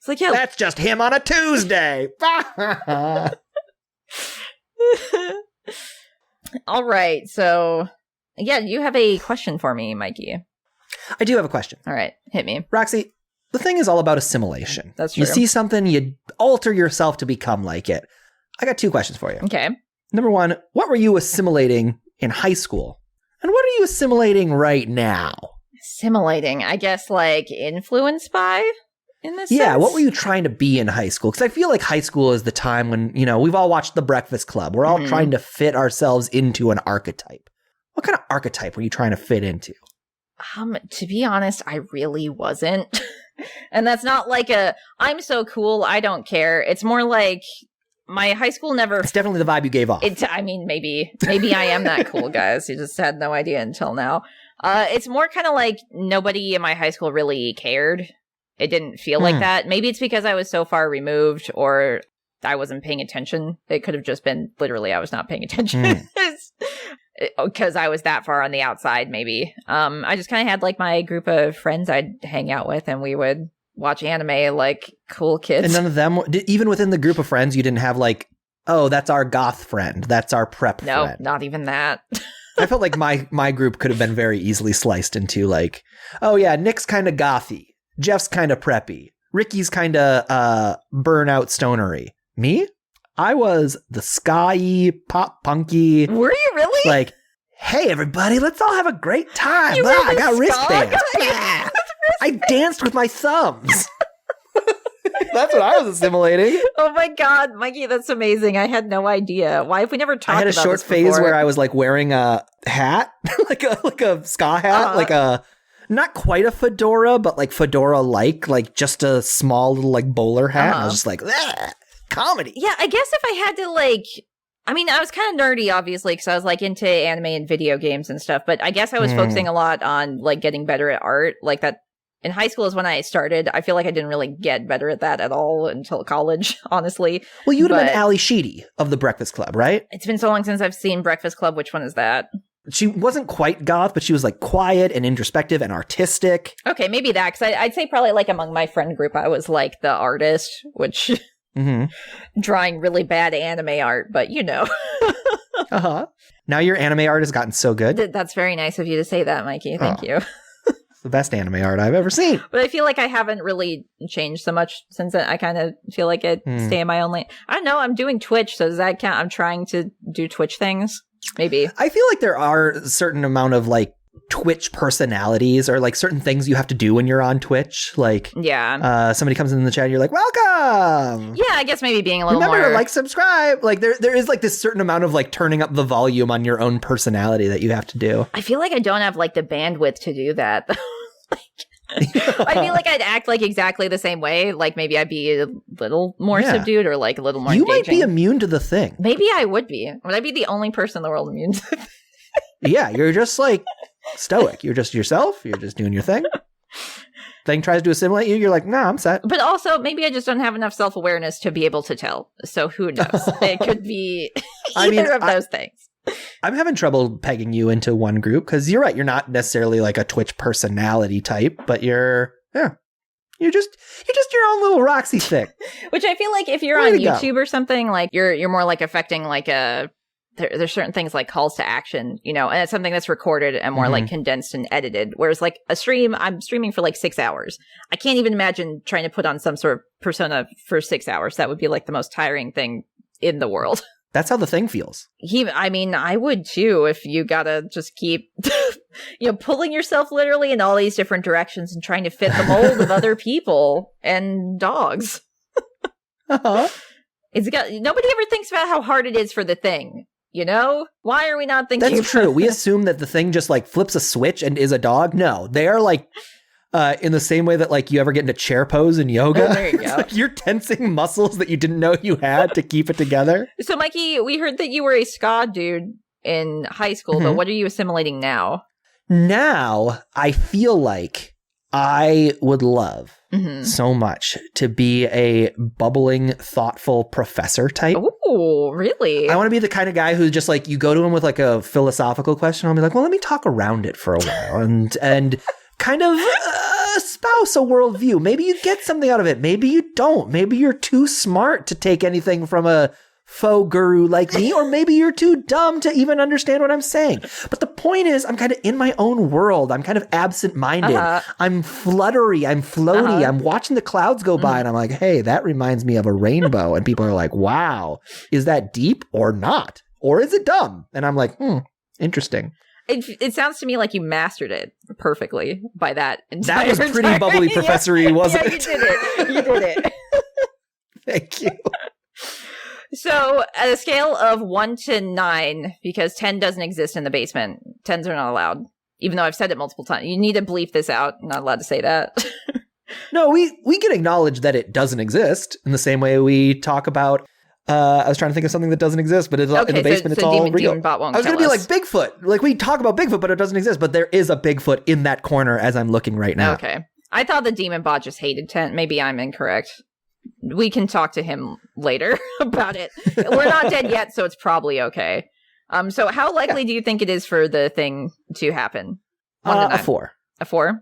like, yeah. That's just him on a Tuesday. All right. So, yeah, you have a question for me, Mikey. I do have a question. All right. Hit me. Roxy, the thing is all about assimilation. That's true. You see something, you alter yourself to become like it. I got two questions for you. Okay. Number one, what were you assimilating in high school? And what are you assimilating right now? Assimilating, I guess, like, influenced by, in this Yeah, sense? what were you trying to be in high school? Because I feel like high school is the time when, you know, we've all watched The Breakfast Club. We're all trying to fit ourselves into an archetype. What kind of archetype were you trying to fit into? To be honest, I really wasn't. And that's not like I'm so cool, I don't care. It's more like my high school never... It's definitely the vibe you gave off. I mean, maybe I am that cool, guys. You just had no idea until now. It's more kind of like nobody in my high school really cared. It didn't feel like that. Maybe it's because I was so far removed or I wasn't paying attention. It could have just been literally I was not paying attention. Because I was that far on the outside, maybe. I just kind of had like my group of friends I'd hang out with and we would watch anime like cool kids. And none of them, even within the group of friends, you didn't have like, oh, that's our goth friend. That's our prep friend. No, not even that. I felt like my group could have been very easily sliced into like, oh yeah, Nick's kind of gothy. Jeff's kind of preppy. Ricky's kind of burnout stonery. Me? I was the sky pop punky. Were you really? Like, hey everybody, let's all have a great time. You were I the got ska wristbands. guy? I danced with my thumbs. That's what I was assimilating. Oh my god, Mikey, that's amazing. I had no idea. Why have we never talked about I had a this short phase before? where I was like wearing a hat, like a ska hat, like a not quite a fedora, but like fedora-like just a small little like bowler hat. And I was just like, comedy. Yeah, I guess if I had to like, I mean, I was kind of nerdy, obviously, because I was like into anime and video games and stuff. But I guess I was focusing a lot on like getting better at art, like that in high school is when I started. I feel like I didn't really get better at that at all until college, honestly. Well, you'd have been Ali Sheedy of the Breakfast Club, right? It's been so long since I've seen Breakfast Club. Which one is that? She wasn't quite goth, but she was like quiet and introspective and artistic. Okay, maybe that, because I'd say probably like among my friend group, I was like the artist, which drawing really bad anime art, but you know. Now your anime art has gotten so good. That's very nice of you to say that, Mikey. Thank you. It's the best anime art I've ever seen. But I feel like I haven't really changed so much since then. I kind of feel like I stay in my own lane. I don't know. I'm doing Twitch, so does that count? I'm trying to do Twitch things. Maybe. I feel like there are a certain amount of like Twitch personalities or like certain things you have to do when you're on Twitch. Like, somebody comes in the chat and you're like, welcome. Yeah, I guess maybe being a little Remember more. to like, subscribe. Like there is like this certain amount of like turning up the volume on your own personality that you have to do. I feel like I don't have like the bandwidth to do that. I feel like I'd act like exactly the same way. Like maybe I'd be a little more subdued or like a little more engaging. Might be immune to the thing. Maybe I would be. Would I be the only person in the world immune to it? Yeah, you're just like stoic. You're just yourself. You're just doing your thing. Thing tries to assimilate you. You're like, nah, I'm set. But also, maybe I just don't have enough self-awareness to be able to tell. So who knows? It could be either of those things. I'm having trouble pegging you into one group because you're right. You're not necessarily like a Twitch personality type, but you're just your own little Roxy thing. Which I feel like if you're on YouTube or something, like you're more like affecting like there's certain things like calls to action, you know, and it's something that's recorded and more like condensed and edited. Whereas like a stream, I'm streaming for like 6 hours. I can't even imagine trying to put on some sort of persona for 6 hours. That would be like the most tiring thing in the world. That's how the thing feels. I mean, I would too if you gotta just keep, pulling yourself literally in all these different directions and trying to fit the mold of other people and dogs. Nobody ever thinks about how hard it is for the thing. You know? Why are we not thinking? That's true. We assume that the thing just like flips a switch and is a dog. No, they are like in the same way that like you ever get into chair pose in yoga. Oh, there you go. Like you're tensing muscles that you didn't know you had to keep it together. So Mikey, we heard that you were a ska dude in high school, but what are you assimilating now? Now I feel like I would love so much to be a bubbling, thoughtful professor type. Oh, really? I want to be the kind of guy who's just like, you go to him with like a philosophical question. I'll be like, well, let me talk around it for a while and kind of espouse a worldview. Maybe you get something out of it. Maybe you don't. Maybe you're too smart to take anything from a faux guru like me, or maybe you're too dumb to even understand what I'm saying. But the point is, I'm kind of in my own world. I'm kind of absent-minded. I'm fluttery. I'm floaty. I'm watching the clouds go by and I'm like, hey, that reminds me of a rainbow. And people are like, wow, is that deep or not? Or is it dumb? And I'm like, interesting. It sounds to me like you mastered it perfectly by that entire That was pretty bubbly professory, wasn't it? You did it. You did it. Thank you. So, at a scale of 1 to 9, because 10 doesn't exist in the basement, 10s are not allowed, even though I've said it multiple times. You need to bleep this out. I'm not allowed to say that. No, we can acknowledge that it doesn't exist in the same way we talk about, I was trying to think of something that doesn't exist, but it's in the basement, it's all real. DemonBot won't I was going to be like Bigfoot. Like, we talk about Bigfoot, but it doesn't exist. But there is a Bigfoot in that corner as I'm looking right now. Okay. I thought the DemonBot just hated 10. Maybe I'm incorrect. We can talk to him later about it. We're not dead yet, so it's probably okay. So how likely do you think it is for the thing to happen? 1 to 9. A 4. A 4?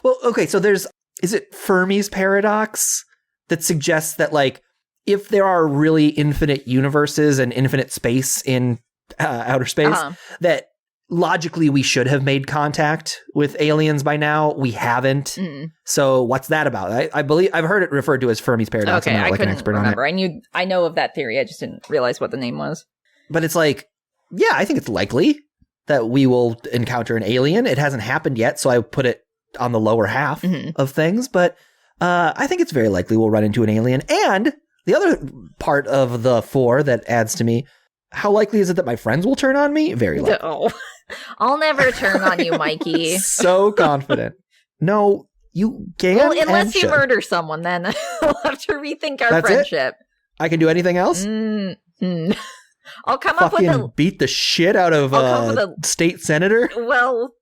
Well, okay, so is it Fermi's paradox that suggests that, like, if there are really infinite universes and infinite space in outer space, that logically we should have made contact with aliens by now. We haven't. So what's that about? I believe I've heard it referred to as Fermi's paradox. Okay, I'm not like an couldn't expert remember. on it. I know of that theory. I just didn't realize what the name was. But it's like, yeah, I think it's likely that we will encounter an alien. It hasn't happened yet, so I put it on the lower half of things. But I think it's very likely we'll run into an alien. And the other part of the 4 that adds to me, how likely is it that my friends will turn on me? Very likely. Oh, I'll never turn on you, Mikey. So confident. No, you can. Well, unless you murder someone, then we'll have to rethink our friendship. I can do anything else? I'll come up with beat the shit out of a state senator? Well,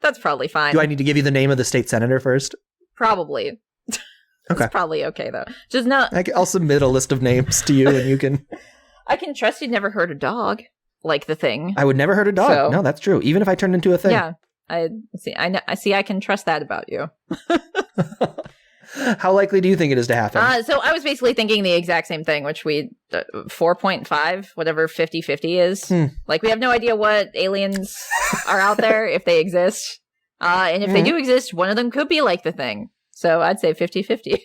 That's probably fine. Do I need to give you the name of the state senator first? Probably. Okay. It's probably okay, though. Just not... I'll submit a list of names to you, and you can... I can trust you'd never heard a dog, like The Thing. I would never hurt a dog. So, no, that's true. Even if I turned into a thing. Yeah. I see. I can trust that about you. How likely do you think it is to happen? So I was basically thinking the exact same thing, which 4.5, whatever 50-50 is. Like, we have no idea what aliens are out there, if they exist. And if they do exist, one of them could be like The Thing. So I'd say 50-50.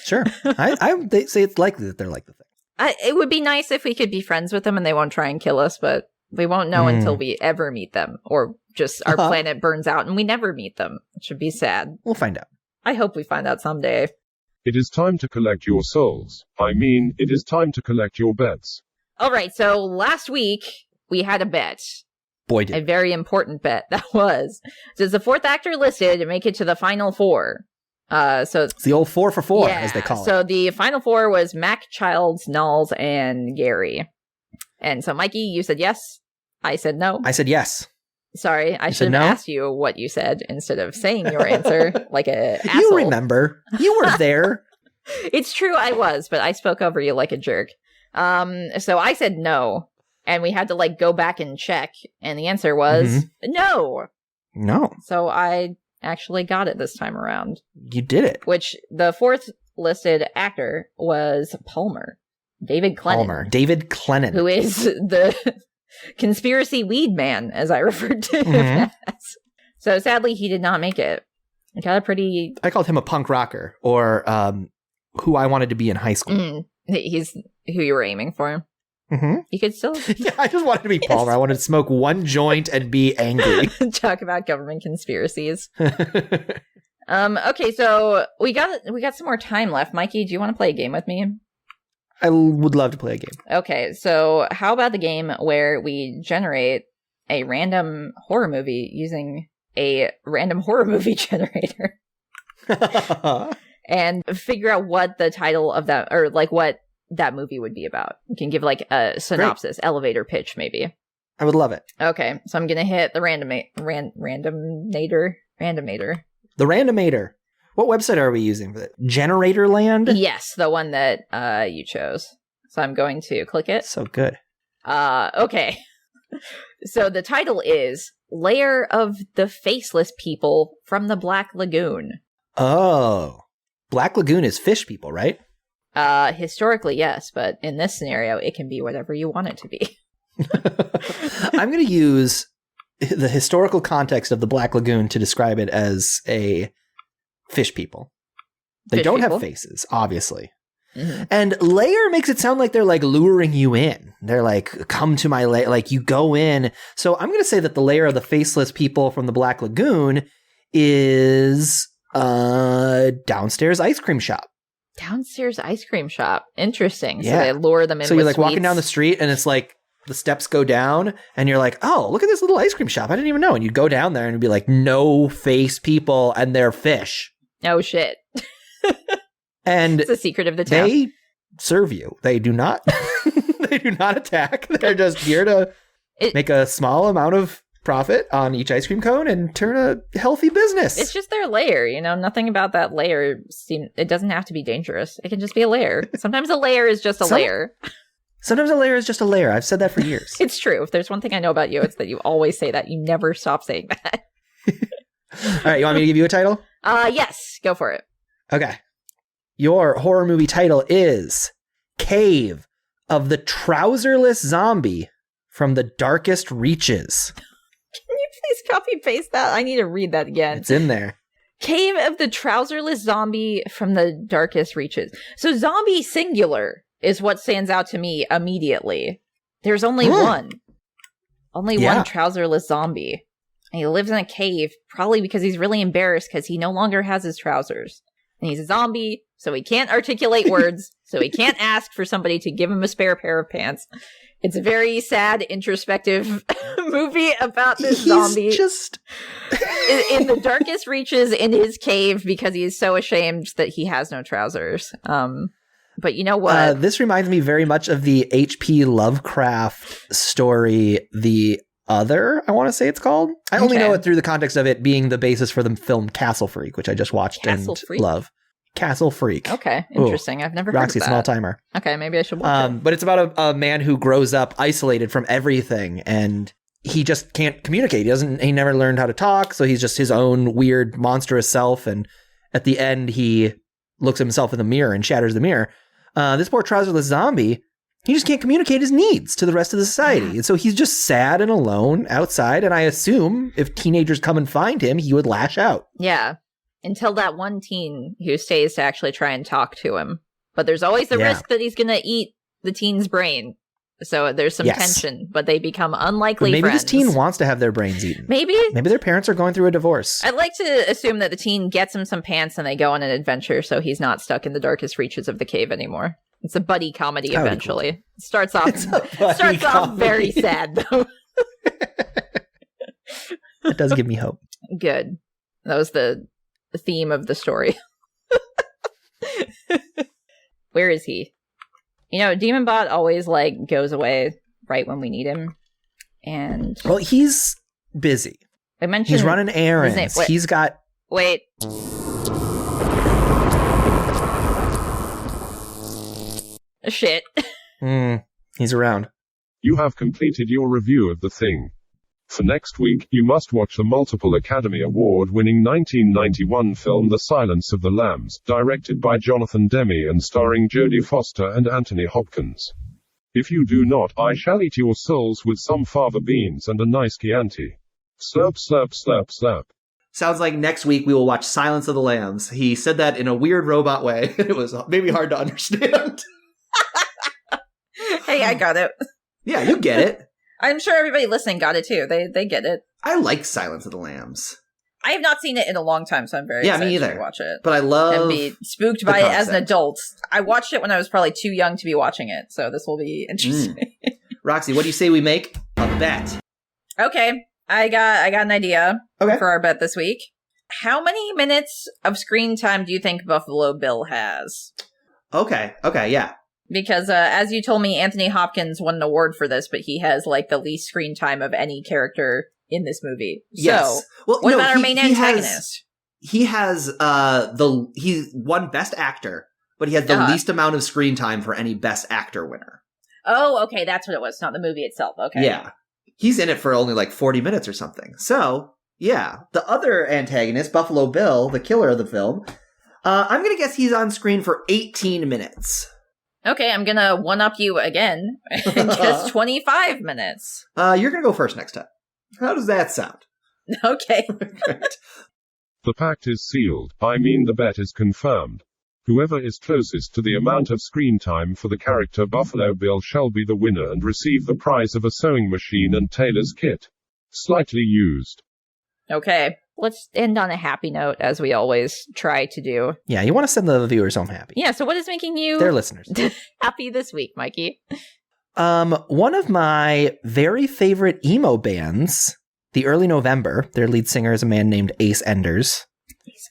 Sure. They say it's likely that they're like The Thing. It would be nice if we could be friends with them and they won't try and kill us, but we won't know until we ever meet them, or just our planet burns out and we never meet them. It should be sad. We'll find out. I hope we find out someday. It is time to collect your souls. I mean, it is time to collect your bets. All right, so last week we had a bet. Boy, did a very important bet that was. Does the fourth actor listed make it to the final four? So it's the old 4 for 4, as they call it. So the final four was Mac, Childs, Knowles, and Gary. And so, Mikey, you said yes. I said no. I said yes. Sorry, I should have asked you what you said instead of saying your answer like a asshole. You remember. You were there. It's true, I was, but I spoke over you like a jerk. So I said no. And we had to, like, go back and check. And the answer was no. No. So I actually got it this time around. You did it. Which the fourth listed actor was Palmer. David Clennon. David Clennon. Who is the conspiracy weed man, as I referred to him as. So sadly, he did not make it. He got a pretty... I called him a punk rocker, or who I wanted to be in high school. He's who you were aiming for. You could still... Yeah, I just wanted to be Palmer. I wanted to smoke one joint and be angry. Talk about government conspiracies. Okay, so we got some more time left. Mikey, do you want to play a game with me? I would love to play a game. Okay, so how about the game where we generate a random horror movie using a random horror movie generator? And figure out what the title of that, or like what that movie would be about. You can give like a synopsis, elevator pitch, maybe. I would love it. Okay, so I'm gonna hit the randomator. The randomator. What website are we using for that? Generatorland? Yes, the one that you chose. So I'm going to click it. So good. Okay. So the title is Lair of the Faceless People from the Black Lagoon. Oh. Black Lagoon is fish people, right? Historically, yes, but in this scenario, it can be whatever you want it to be. I'm going to use the historical context of the Black Lagoon to describe it as a fish people. They don't have faces, obviously. And lair makes it sound like they're like luring you in. They're like, come to my lair, like you go in. So I'm going to say that the lair of the faceless people from the Black Lagoon is downstairs ice cream shop. Downstairs ice cream shop. Interesting. Yeah. So they lure them in. So you're like sweets. walking down the street and it's like the steps go down and you're like, oh, look at this little ice cream shop. I didn't even know. And you go down there and it'd be like, no face people and they're fish. Oh, shit. And it's the secret of the town. They serve you. They do not. They do not attack. They're just here to make a small amount of profit on each ice cream cone and turn a healthy business. It's just their lair, you know. Nothing about that lair. It doesn't have to be dangerous. It can just be a lair. Sometimes a lair is just a lair. Sometimes a lair is just a lair. I've said that for years. It's true. If there's one thing I know about you, it's that you always say that. You never stop saying that. All right, you want me to give you a title? Yes, go for it. Okay. Your horror movie title is Cave of the Trouserless Zombie from the Darkest Reaches. Can you please copy paste that? I need to read that again. It's in there. Cave of the Trouserless Zombie from the Darkest Reaches. So zombie singular is what stands out to me immediately. There's only one. Only one trouserless zombie. And he lives in a cave, probably because he's really embarrassed because he no longer has his trousers. And he's a zombie, so he can't articulate words, so he can't ask for somebody to give him a spare pair of pants. It's a very sad, introspective movie about this zombie just in the darkest reaches in his cave because he's so ashamed that he has no trousers. But you know what? This reminds me very much of the H.P. Lovecraft story, The Other, I want to say it's called. I only know it through the context of it being the basis for the film Castle Freak, which I just watched and love. Castle Freak. Okay, interesting. I've never heard of that. Roxy, it's an all-timer. Okay, maybe I should watch it. But it's about a man who grows up isolated from everything, and he just can't communicate. He never learned how to talk, so he's just his own weird, monstrous self, and at the end, he looks at himself in the mirror and shatters the mirror. This poor trouserless zombie, he just can't communicate his needs to the rest of the society. And so he's just sad and alone outside, and I assume if teenagers come and find him, he would lash out. Yeah. Until that one teen who stays to actually try and talk to him. But there's always the risk that he's going to eat the teen's brain. So there's some tension, but they become unlikely maybe friends. This teen wants to have their brains eaten. Maybe their parents are going through a divorce. I'd like to assume that the teen gets him some pants and they go on an adventure so he's not stuck in the darkest reaches of the cave anymore. It's a buddy comedy eventually. Cool. It starts off very sad, though. That does give me hope. Good. That was the theme of the story. Where is he? You know, DemonBot always goes away right when we need him. And well, he's busy. I mentioned he's running errands. He's got shit. He's around. You have completed your review of The Thing. For next week, you must watch the multiple Academy Award-winning 1991 film The Silence of the Lambs, directed by Jonathan Demme and starring Jodie Foster and Anthony Hopkins. If you do not, I shall eat your souls with some fava beans and a nice Chianti. Slurp, slurp, slurp, slurp. Sounds like next week we will watch Silence of the Lambs. He said that in a weird robot way. It was maybe hard to understand. Hey, I got it. Yeah, you get it. I'm sure everybody listening got it too. They get it. I like Silence of the Lambs. I have not seen it in a long time, so I'm very excited me either. to watch it. But I love and be spooked by it as an adult. I watched it when I was probably too young to be watching it, so this will be interesting. Roxy, what do you say we make a bet? Okay, I got an idea for our bet this week. How many minutes of screen time do you think Buffalo Bill has? Okay, yeah. Because as you told me, Anthony Hopkins won an award for this, but he has the least screen time of any character in this movie. Yes. So, what about our main antagonist? He won Best Actor, but he has the least amount of screen time for any Best Actor winner. Oh, okay, that's what it was, not the movie itself. Okay. Yeah. He's in it for only 40 minutes or something. So, yeah. The other antagonist, Buffalo Bill, the killer of the film, I'm going to guess he's on screen for 18 minutes. Okay, I'm gonna one-up you again and guess 25 minutes. You're gonna go first next time. How does that sound? Okay. The pact is sealed. The bet is confirmed. Whoever is closest to the amount of screen time for the character Buffalo Bill shall be the winner and receive the prize of a sewing machine and tailor's kit. Slightly used. Okay. Let's end on a happy note, as we always try to do. Yeah, you want to send the viewers home happy. Yeah, so what is making you... Their listeners. happy this week, Mikey? One of my very favorite emo bands, the Early November, their lead singer is a man named Ace Enders.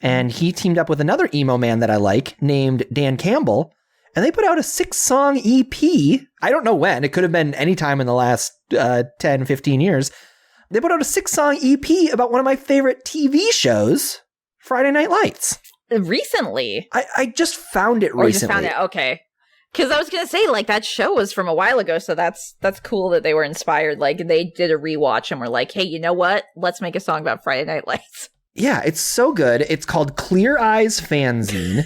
And he teamed up with another emo man that I like, named Dan Campbell. And they put out a 6-song EP. I don't know when. It could have been any time in the last 10, 15 years. They put out a 6-song EP about one of my favorite TV shows, Friday Night Lights. Recently? I just found it recently. You just found it? Okay. Because I was going to say, that show was from a while ago, so that's cool that they were inspired. They did a rewatch and were like, hey, you know what? Let's make a song about Friday Night Lights. Yeah, it's so good. It's called Clear Eyes Fanzine.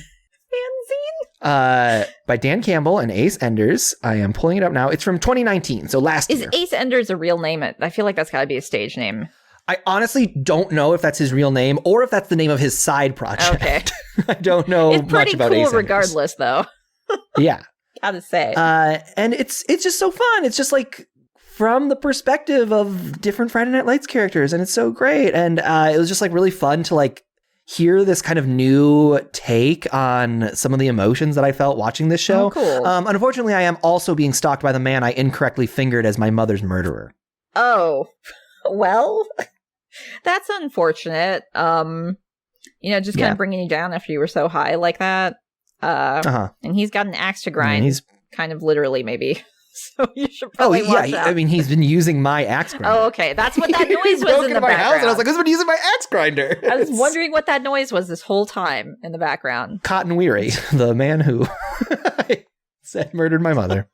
By Dan Campbell and Ace Enders. I am pulling it up now. It's from 2019, so last year. Is Ace Enders a real name? I feel like that's got to be a stage name. I honestly don't know if that's his real name or if that's the name of his side project. Okay. I don't know much about Ace Enders. It's pretty cool regardless, though. Yeah. Gotta say. And it's just so fun. It's just from the perspective of different Friday Night Lights characters, and it's so great. And it was just really fun to hear this kind of new take on some of the emotions that I felt watching this show. Oh, cool. Unfortunately, I am also being stalked by the man I incorrectly fingered as my mother's murderer. Oh, well, that's unfortunate. Just kind of bringing you down after you were so high like that. And he's got an axe to grind. He's kind of literally, maybe. So you should probably watch that. I mean, he's been using my axe grinder. Oh, okay. That's what that noise He's was broken in the my background. house, and I was like, "Who's been using my axe grinder?" I was wondering what that noise was this whole time in the background. Cotton Weary, the man who said murdered my mother.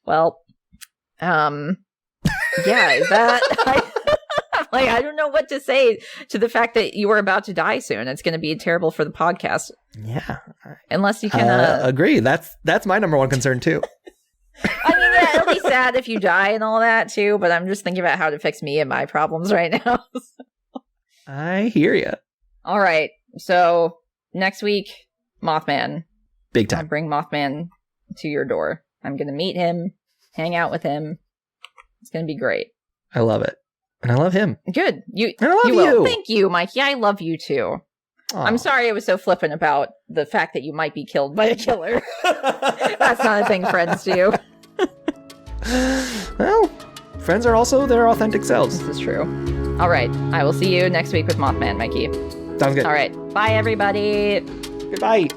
Well, yeah, is that... I don't know what to say to the fact that you are about to die soon. It's going to be terrible for the podcast. Yeah. Unless you can... agree. That's my number one concern, too. I mean, yeah, it'll be sad if you die and all that, too, but I'm just thinking about how to fix me and my problems right now. I hear you. All right. So, next week, Mothman. Big time. I'll bring Mothman to your door. I'm going to meet him, hang out with him. It's going to be great. I love it. And I love him. Good. I love you. Will. Thank you, Mikey. I love you too. Aww. I'm sorry I was so flippant about the fact that you might be killed by a killer. That's not a thing friends do. Well, friends are also their authentic selves. This is true. All right. I will see you next week with Mothman, Mikey. Sounds good. All right. Bye, everybody. Goodbye.